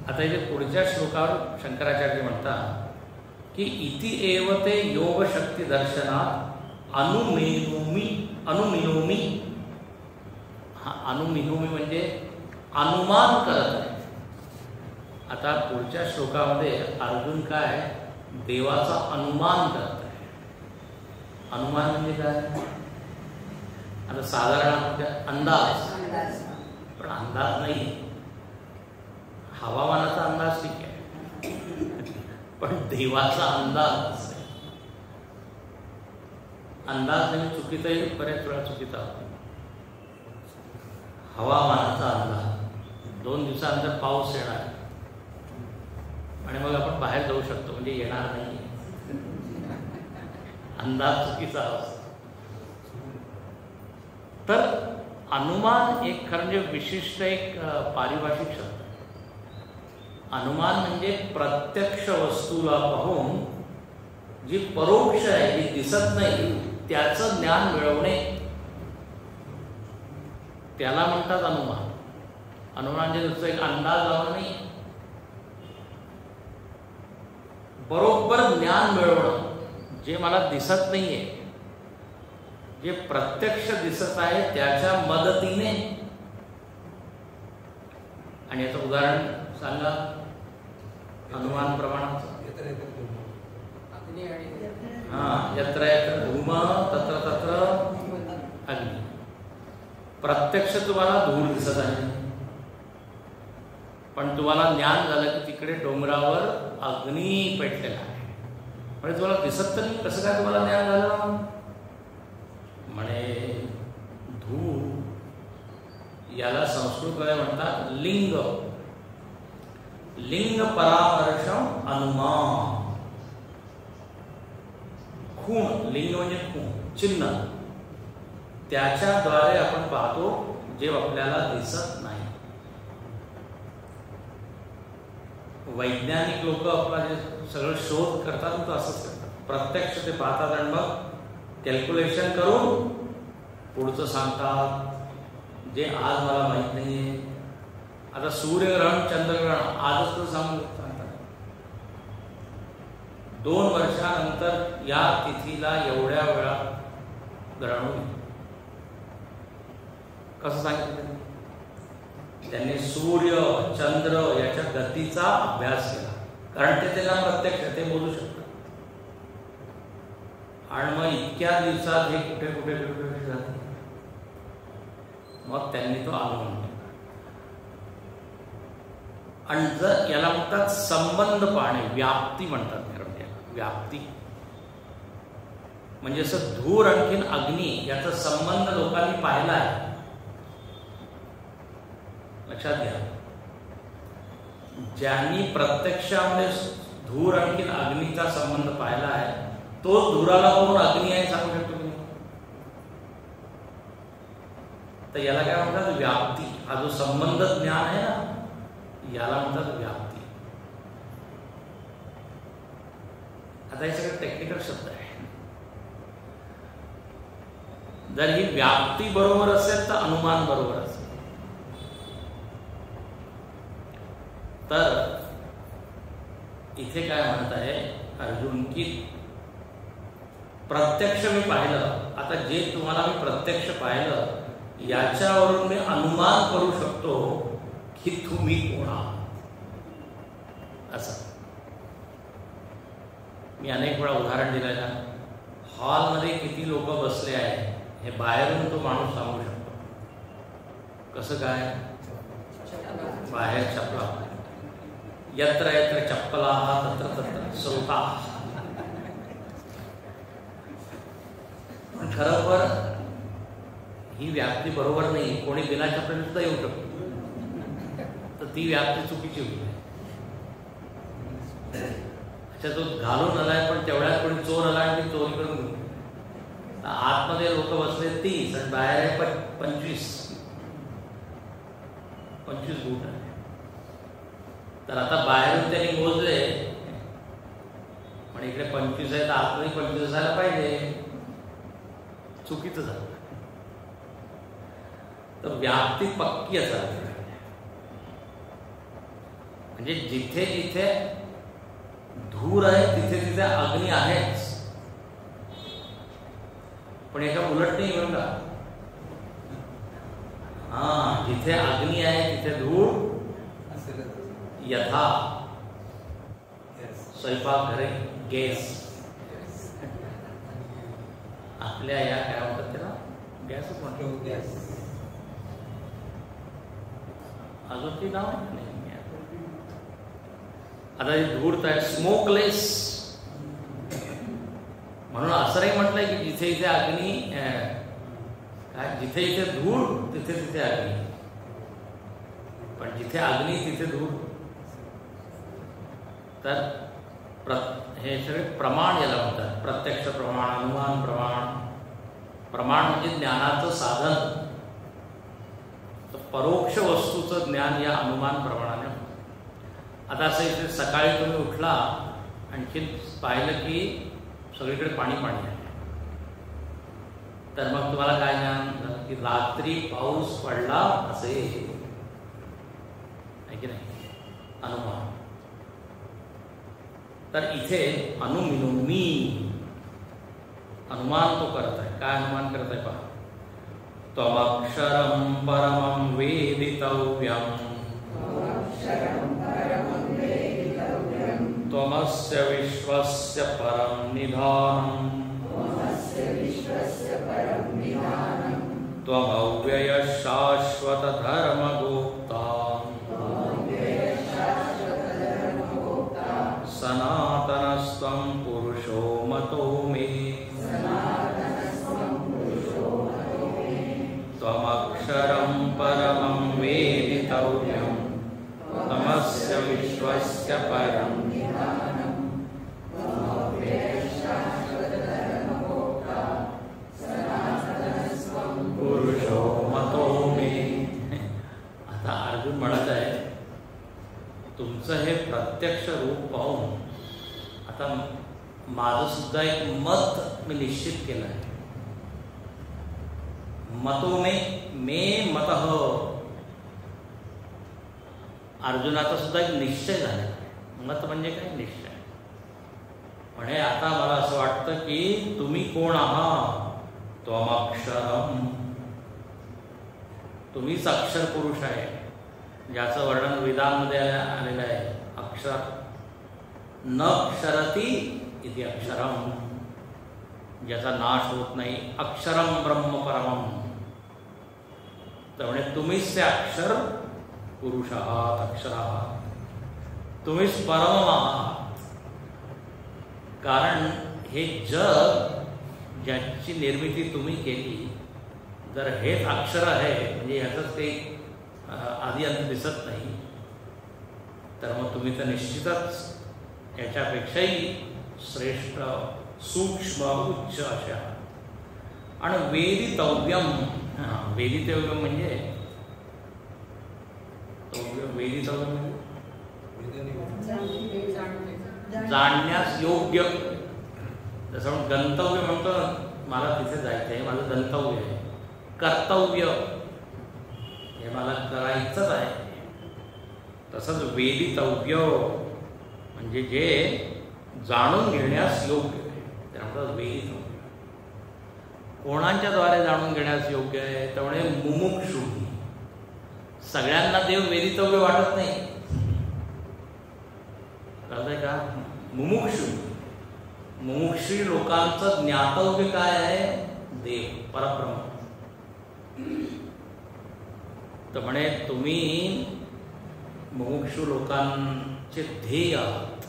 Speaker 1: आता इथे पुढच्या श्लोकावर शंकराचार्य म्हणतात की इति एव ते योग शक्ती दर्शनात अनुमिनोमी. हा अनुमिनोमी म्हणजे अनुमान करत आहे. आता पुढच्या श्लोकामध्ये अर्जुन काय देवाचा अनुमान करत आहे. अनुमान म्हणजे काय? आता साधारण अंदाज, पण अंदाज नाही. हवामानाचा अंदाज ठीक आहे, पण देवाचा अंदाज, अंदाज नाही चुकीचा येईल, बऱ्याच वेळा चुकीचा होतो. हवामानाचा अंदाज 2 दिवसानंतर पाऊस येणार आणि मग आपण बाहेर जाऊ शकतो, म्हणजे येणार नाही. अंदाज चुकीचा असतो. तर अनुमान एक खरं म्हणजे विशिष्ट एक पारिभाषिक शब्द. अनुमान म्हणजे प्रत्यक्ष वस्तूला पाहून जी परोक्ष आहे, जी दिसत नाही, त्याचं ज्ञान मिळवणे, त्याला म्हणतात अनुमान. अनुमान म्हणजे नुसतं एक अंदाज लावणं नाही, बरोबर ज्ञान मिळवणं. जे मला दिसत नाहीये, जे प्रत्यक्ष दिसत आहे त्याच्या मदतीने. आणि याचं उदाहरण सांगा अनुमान प्रमाणाचं. यत्र यत्र धूम तत्र तत्र अग्नी. प्रत्यक्ष तुम्हाला धूळ दिसत आहे, पण तुम्हाला ज्ञान झालं की तिकडे डोंगरावर अग्नी पेटलेला आहे. म्हणजे तुम्हाला दिसत तर नाही, कसं काय तुम्हाला ज्ञान झालं? म्हणे धूळ, याला संस्कृतमध्ये म्हणतात लिंग. लिंग परामर्शम अनुमान. खूण, लिंग म्हणजे खूण, चिन्ह, त्याच्याद्वारे आपण पाहतो जे आपल्याला दिसत नाही. वैज्ञानिक लोक आपला जे सगळं शोध करतात तर असंच करतात. प्रत्यक्ष ते पाहतात आणि मग कॅल्क्युलेशन करून पुढचं सांगतात, जे आज मला माहीत नाहीये. आता सूर्यग्रहण, चंद्रग्रहण आजच तर सांगतात. 2 वर्षानंतर या तिथीला एवढ्या वेळा ग्रहण होईल. कसं सांगितलं? त्यांनी सूर्य चंद्र याच्या गतीचा अभ्यास केला, कारण ते त्याला प्रत्यक्ष ते बोलू शकतात. आणि मग इतक्या दिवसात हे कुठे कुठे कुठे कुठे जाते, मग त्यांनी तो अनुभव केला. आणि जर याला म्हणतात संबंध पाहणे, व्याप्ती म्हणतात. व्याप्ती म्हणजे असं धूर आणखीन अग्नी याचा संबंध लोकांनी पाहिला आहे. लक्षात घ्या, ज्यांनी प्रत्यक्षामध्ये धूर आणखीन अग्नीचा संबंध पाहिला आहे तोच धुराला बघून अग्नी आहे सांगू शकतो तुम्ही. तर याला काय म्हणतात, व्याप्ती. हा जो संबंध ज्ञान आहे ना, याला म्हणतात व्याप्ती. आता हे सगळे टेक्निकल शब्द आहे. जर ही व्याप्ती बरोबर असेल तर अनुमान बरोबर असेल. तर इथे काय म्हणत आहे अर्जुन की प्रत्यक्ष मी पाहिलं, आता जे तुम्हाला मी प्रत्यक्ष पाहिलं याच्यावरून मी अनुमान करू शकतो की तुम्ही कोण आहात. असं मी अनेक वेळा उदाहरण दिलं ना, हॉलमध्ये किती लोक बसले आहेत हे बाहेरून तो माणूस सांगू शकतो. कसं काय, बाहेर चपला, यत्र यत्र चप्पला तत्र तत्र सौता. पण खरोखर ही व्याप्ती बरोबर नाही. कोणी बिना चपलेने सुद्धा येऊ शकतो, तर ती व्याप्ती चुकीची होती. अच्छा, तो घालून आलाय पण तेवढ्यात कोणी चोर आला आणि ती चोरी करून घेऊ. आतमध्ये लोक बसले 30 आणि बाहेर आहे 25 बूट आहे. तर आता बाहेरून त्यांनी मोजले पण इकडे 25 आहे तर आतमध्ये 25 असायला पाहिजे. चुकीचं झालं. तर व्याप्ती पक्की असावी. म्हणजे जिथे जिथे धूर आहे तिथे तिथे अग्नी आहेच. पण एका उलट नाही बरं का. हा, जिथे अग्नी आहे तिथे धूर यथा स्वयंपाक घरे गॅस. आपल्या या काय म्हणतात त्याला, गॅसच म्हणतो. गॅस अजून ती नाव नाही. आता धूर आहे स्मोकलेस. म्हणून असं नाही म्हटलंय की जिथे इथे अग्नी काय, जिथे इथे धूर तिथे तिथे अग्नी. पण जिथे अग्नी तिथे धूर. तर हे सगळे प्रमाण याला म्हणतात. प्रत्यक्ष प्रमाण, अनुमान प्रमाण. प्रमाण म्हणजे ज्ञानाचं साधन. तर परोक्ष वस्तूचं ज्ञान या अनुमान प्रमाणाने. आता असं इथे सकाळी तुम्ही उठला आणखी पाहिलं की सगळीकडे पाणी पाणी आहे, तर मग तुम्हाला काय ज्ञान झालं की रात्री पाऊस पडला असेल, आहे की नाही, अनुमान. तर इथे अनुमिनुमी अनुमान तो करत आहे. काय अनुमान करत आहे पहा. त्वमक्षरं परमं वेदितव्यम् त्वमस्य विश्वस्य परं निधानम् त्वमव्ययः शाश्वत धर्मगोप्ता सनातनस्त्वं पुरुषो मतो मे. त्वमक्षरं परमं वेदितव्यम् त्वमस्य विश्वस्य परं पुरुषो मतो मे. आता अर्जुन म्हणत आहे तुमचं हे प्रत्यक्ष रूप पाहून आता माझं सुद्धा एक मत मी निश्चित केलं आहे. मतो मे मतः. अर्जुनाचा सुद्धा एक निश्चय झाला. मत म्हणजे काय, निश्चय. म्हणे आता मला असं वाटतं की तुम्ही कोण आहात. त्वमक्षरम, तुम्हीच अक्षर पुरुष आहे. ज्याचं वर्णन वेदांमध्ये आलेलं आहे. अक्षर न क्षरती इति अक्षरम, ज्याचा नाश होत नाही. अक्षरम ब्रह्म परमम, तर म्हणजे तुम्हीच ते अक्षर पुरुष आहात, अक्षर आहात, तुम्हीच परम आहात. कारण हे जग ज्याची निर्मिती तुम्ही केली, जर हेच अक्षर आहे म्हणजे ह्याचंच ते आधी अंत दिसत नाही, तर मग तुम्ही तर निश्चितच याच्यापेक्षाही श्रेष्ठ, सूक्ष्म, उच्च अशा. आणि वेदितव्यम, वेदितव्यम म्हणजे वेदितव्यम जाणण्यास योग्य. जसं आपण गंतव्य म्हणतो, मला तिथे जायचं आहे, माझं गंतव्य आहे. कर्तव्य हे मला करायचंच आहे. तसंच वेदितव्य म्हणजे जे जाणून घेण्यास योग्य आहे, ते म्हणतात वेदितव्य. कोणाच्या द्वारे जाणून घेण्यास योग्य आहे, त्यामुळे मुमुक्षु. सगळ्यांना देव वेदितव्य वाटत नाही, कळतंय का? मुमुक्षु, मुमुक्षी लोकांचं ज्ञातव्य काय आहे? देव, परब्रह्म. तर म्हणे तुम्ही मुमुक्षु लोकांचे ध्येय आहात.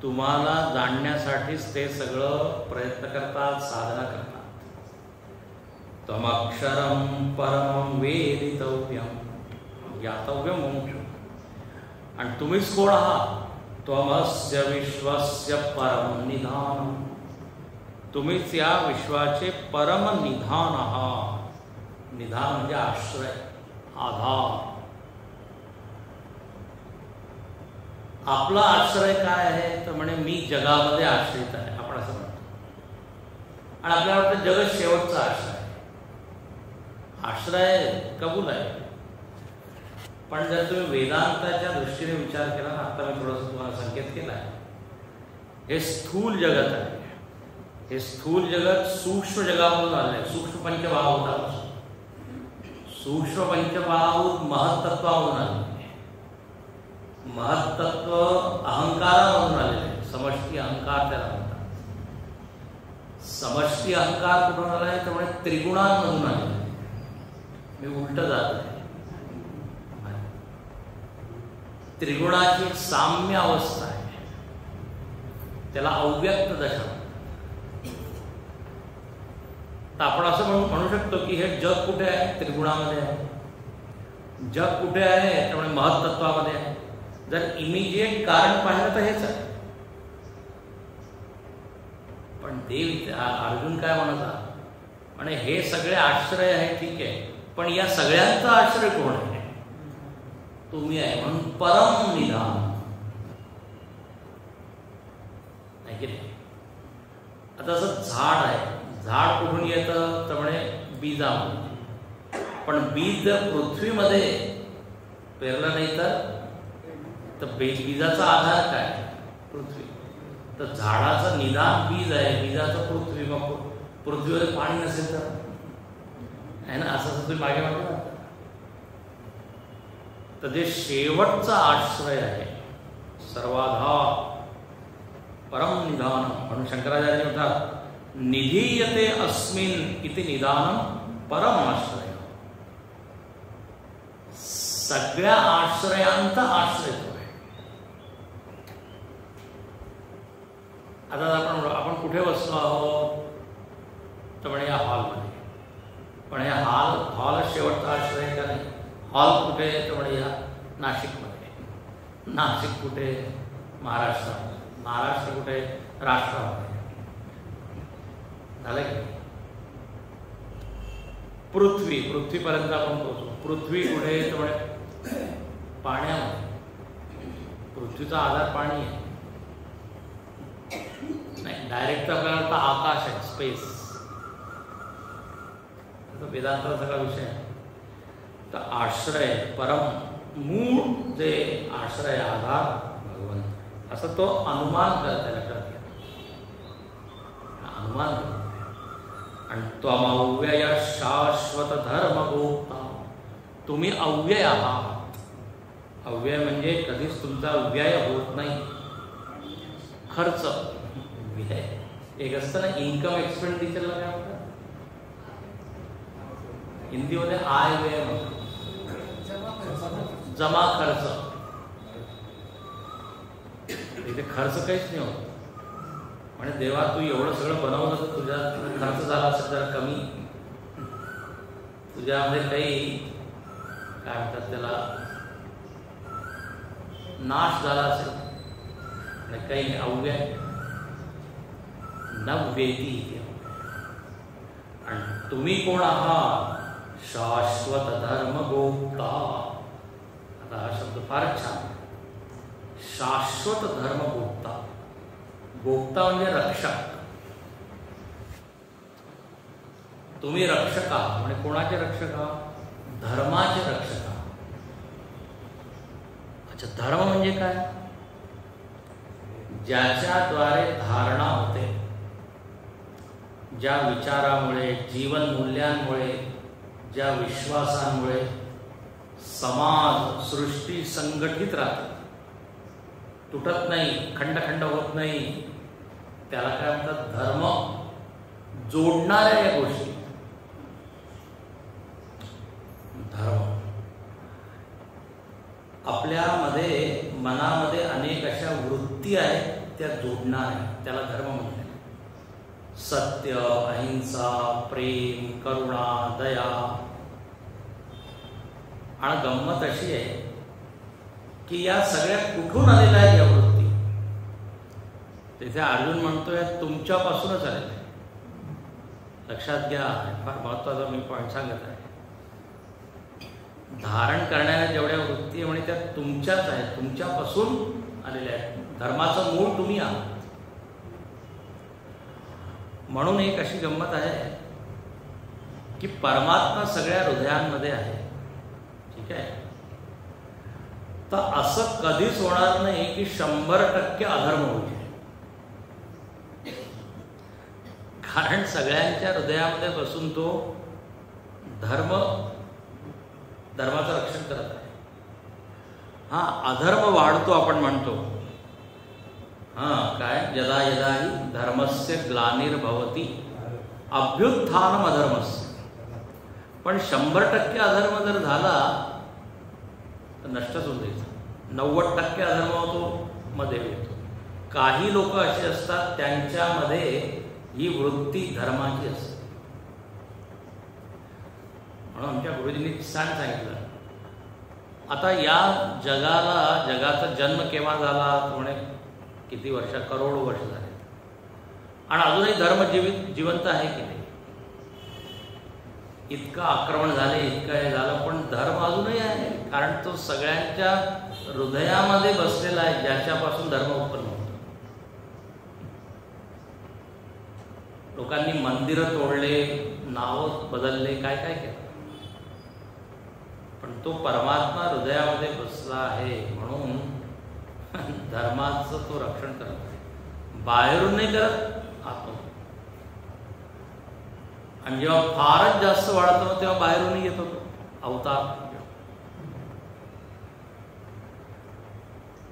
Speaker 1: तुम्हाला जाणण्यासाठीच ते सगळं प्रयत्न करतात, साधना करतात. तमक्षरम परमं वेदितव्यम, ज्ञातव्यम मुमुक्षु. आणि तुम्हीच कोण आहात? त्वमस्य विश्वस्य परम निधान, तुम्हीच या विश्वाचे परम निधान आहात. निधान म्हणजे आश्रय, आधार. आपला आश्रय काय आहे? तर म्हणे मी जगामध्ये आश्रित आहे, आपण असं म्हणतो. आणि आपल्याला वाटतं जगत शेवटचा आश्रय. आश्रय कबूल आहे, पण जर तुम्ही वेदांताच्या दृष्टीने विचार केला ना, आता मी थोडंसं तुम्हाला संकेत केला आहे, हे स्थूल जगत आहे. हे स्थूल जगत सूक्ष्म जगामधून आलं आहे. सूक्ष्म पंचमहाभूतापासून, सूक्ष्म पंचमहाभूत महत्तत्वामधून आले. महत्तत्व अहंकारामधून आलेले आहे. समष्टी अहंकार त्याला म्हणतात. समष्टी अहंकार कुठून आला आहे? त्यामुळे त्रिगुणांमधून आलेला आहे. मी उलट जात आहे. त्रिगुणाची साम्य अवस्था आहे, त्याला अव्यक्त दशा. तर आपण असं म्हणू शकतो की हे जग कुठे आहे? त्रिगुणामध्ये आहे. जग कुठे आहे? त्यामुळे महत्तत्वामध्ये आहे. जर इमिजिएट कारण पाहिलं तर हेच आहे. पण देव, अर्जुन काय म्हणत म्हणे हे सगळे आश्रय आहे, ठीक आहे, पण या सगळ्यांचा आश्रय कोण आहे? तुम्ही आहे. म्हणून परम निधान नाही की नाही. आता असं झाड आहे, झाड कुठून येतं? तर म्हणे बीजामध्ये. पण बीज जर पृथ्वीमध्ये पेरलं नाही तर बीजाचा आधार काय? पृथ्वी. तर झाडाचं निदान बीज आहे, बीजाचं पृथ्वी. मग पृथ्वीवर पाणी नसेल तर आहे ना, असं तुम्ही मागे म्हटलं. तर जे शेवटचा आश्रय आहे, सर्वाधार, परम निधान. म्हणून शंकराचार्य म्हणतात निधीयते अस्मिन् इति निदानम परम आश्रय. सगळ्या आश्रयांचा आश्रय तो आहे. आता आपण कुठे बसलो आहोत? तर म्हणे या हॉलमध्ये. पण हे हॉल शेवटचा आश्रय का नाही? हॉल कुठे? तर म्हणे या नाशिकमध्ये. नाशिक कुठे? महाराष्ट्रामध्ये. महाराष्ट्र कुठे? राष्ट्रामध्ये. झालं की पृथ्वीपर्यंत आपण पोहोचलो. पृथ्वी कुठे? तर म्हणे पाण्यामध्ये. पृथ्वीचा आधार पाणी आहे. नाही, डायरेक्ट आपल्याला वाटतं आकाश आहे, स्पेस. वेदांतचा सगळा विषय आहे. तर आश्रय, परम मूळ जे आश्रय, आधार भगवंत, असं तो अनुमान करत आहे. लक्षात घ्या, अनुमान करत. आणि त्वमव्यय शाश्वत धर्मगोप्ता, तुम्ही अव्यय आहात. अव्यय म्हणजे कधीच तुमचा व्यय होत नाही. खर्च व्यय एक असतं ना, इन्कम एक्सपेंडिचरला काय म्हणतात हिंदीमध्ये? आय व्यय म्हणतात, जमा खर्च. इथे खर्च काहीच नाही होत. म्हणजे देवा तू एवढं सगळं बनवलं तर तुझ्या खर्च झाला असेल जरा कमी, तुझ्यामध्ये काही काय म्हणतात त्याला नाश झाला असेल, आणि काही अव्यय नव्येती. आणि तुम्ही कोण आहात? शाश्वत धर्म गोप्ता. आता हा शब्द फारच छान. शाश्वत धर्म गोप्ता. गोप्ता म्हणजे रक्षक. तुम्ही रक्षक आहात. म्हणजे कोणाचे रक्षक आहात? धर्माचे रक्षक आहात. अच्छा, धर्म म्हणजे काय? ज्याच्याद्वारे धारणा होते, ज्या विचारामुळे, जीवन मूल्यांमुळे, ज्या विश्वासांमुळे समाज सृष्टी संघटित राहते, तुटत नाही, खंड होत नाही, त्याला काय म्हणतात? धर्म. जोडणाऱ्या या गोष्टी धर्म. आपल्यामध्ये मनामध्ये अनेक अशा वृत्ती आहेत, त्या जोडणाऱ्या, त्याला धर्म म्हणतात. सत्य, अहिंसा, प्रेम, करुणा, दया. आणि गंमत अशी आहे की या सगळ्या कुठून आलेल्या आहेत या वृत्ती? तिथे अर्जुन म्हणतोय तुमच्यापासूनच आलेल्या. लक्षात घ्या, फार महत्वाचा मी पॉईंट सांगत आहे. धारण करणाऱ्या जेवढ्या वृत्ती आहे म्हणे त्या तुमच्याच आहेत, तुमच्यापासून आलेल्या आहेत. धर्माचं मूळ तुम्ही आहात. म्हणून एक अशी गंमत आहे की परमात्मा सगळ्या हृदयांमध्ये आहे. ठीक आहे, तर असं कधीच होणार नाही की 100% अधर्म होईल. कारण सगळ्यांच्या हृदयामध्ये बसून तो धर्माचं रक्षण करत आहे. हा, अधर्म वाढतो आपण म्हणतो. काय? यदा यदा हि धर्मस्य ग्लानिर्भवति अभ्युत्थानम अधर्मस्य. पण 100% अधर्म जर झाला तर नष्टच होऊन जायचं. 90% अधर्म होतो, मध्ये येतो. काही लोक असे असतात त्यांच्यामध्ये ही वृत्ती धर्माची असते. म्हणून आमच्या गुरुजींनी सांगितलं, आता या जगाचा जन्म केव्हा झाला? म्हणे किती वर्ष, करोडो वर्ष झाले, आणि अजूनही धर्म जिवंत आहे की नाही? इतकं आक्रमण झाले, इतकं हे झालं, पण धर्म अजूनही आहे. कारण तो सगळ्यांच्या हृदयामध्ये बसलेला आहे, ज्याच्यापासून धर्म उत्पन्न होतो. लोकांनी मंदिरं तोडले, नावं बदलले, काय काय केलं, पण तो परमात्मा हृदयामध्ये बसला आहे. म्हणून धर्माचं तो रक्षण करत आहे. बाहेरून नाही करत, आतून. आणि जेव्हा फारच जास्त वाढतो तेव्हा बाहेरूनही येतो तो अवतार.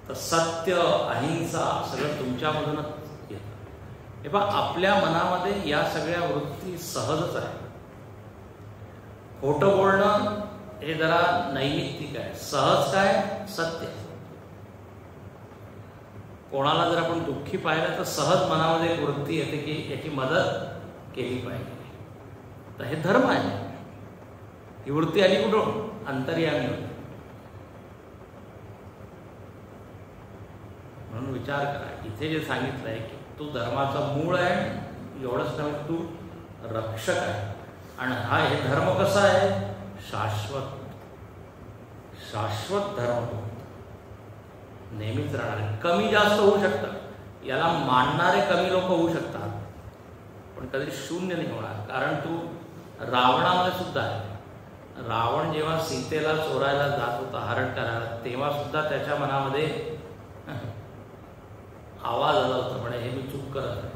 Speaker 1: तर सत्य, अहिंसा सगळं तुमच्यामधूनच येतं. हे पहा, आपल्या मनामध्ये या सगळ्या वृत्ती सहजच आहे. खोटं बोलणं हे जरा नैमित्तिक आहे. सहज काय? सत्य. कोणाला जर आपण दुःखी पाहिलं तर सहज मनामध्ये एक वृत्ती येते की याची मदत केली पाहिजे. तर हे धर्म आहे. ही वृत्ती आली कुठून? अंतर्यामी होती. म्हणून विचार करा, इथे जे सांगितलंय की तू धर्माचा मूळ आहे, एवढंच नव्हे तू रक्षक आहे. आणि हे धर्म कसा आहे? शाश्वत. शाश्वत धर्म नेहमीच राहणार. कमी जास्त होऊ शकतं, याला मानणारे कमी लोक होऊ शकतात, पण कधी शून्य नाही होणार. कारण तू रावणामध्ये सुद्धा आहे. रावण जेव्हा सीतेला चोरायला जात होता, हरण करायला, तेव्हा सुद्धा त्याच्या मनामध्ये आवाज आला होता, म्हणे हे मी चूक करत आहे,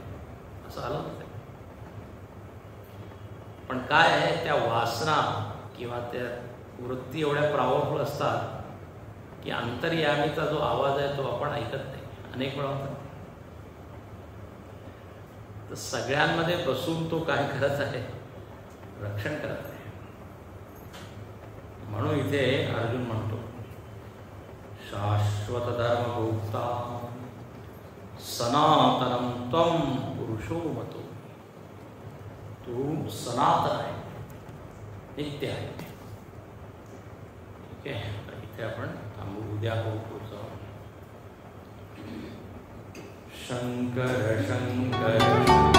Speaker 1: असं आलं होतं. पण काय आहे, त्या वासना किंवा त्या वृत्ती एवढ्या पॉवरफुल असतात की अंतर्यामीचा जो आवाज आहे तो आपण ऐकत नाही. अनेक वेळा होतं. तर सगळ्यांमध्ये बसून तो काय करत आहे? रक्षण करत आहे. म्हणून इथे अर्जुन म्हणतो शाश्वत धर्मभोक्ता सनातनम त्वम पुरुषो मतो. तू सनातन आहे, नित्य आहे. ठीक आहे, इथे आपण थांबू. उद्या होऊ पुढचं. शंकर शंकर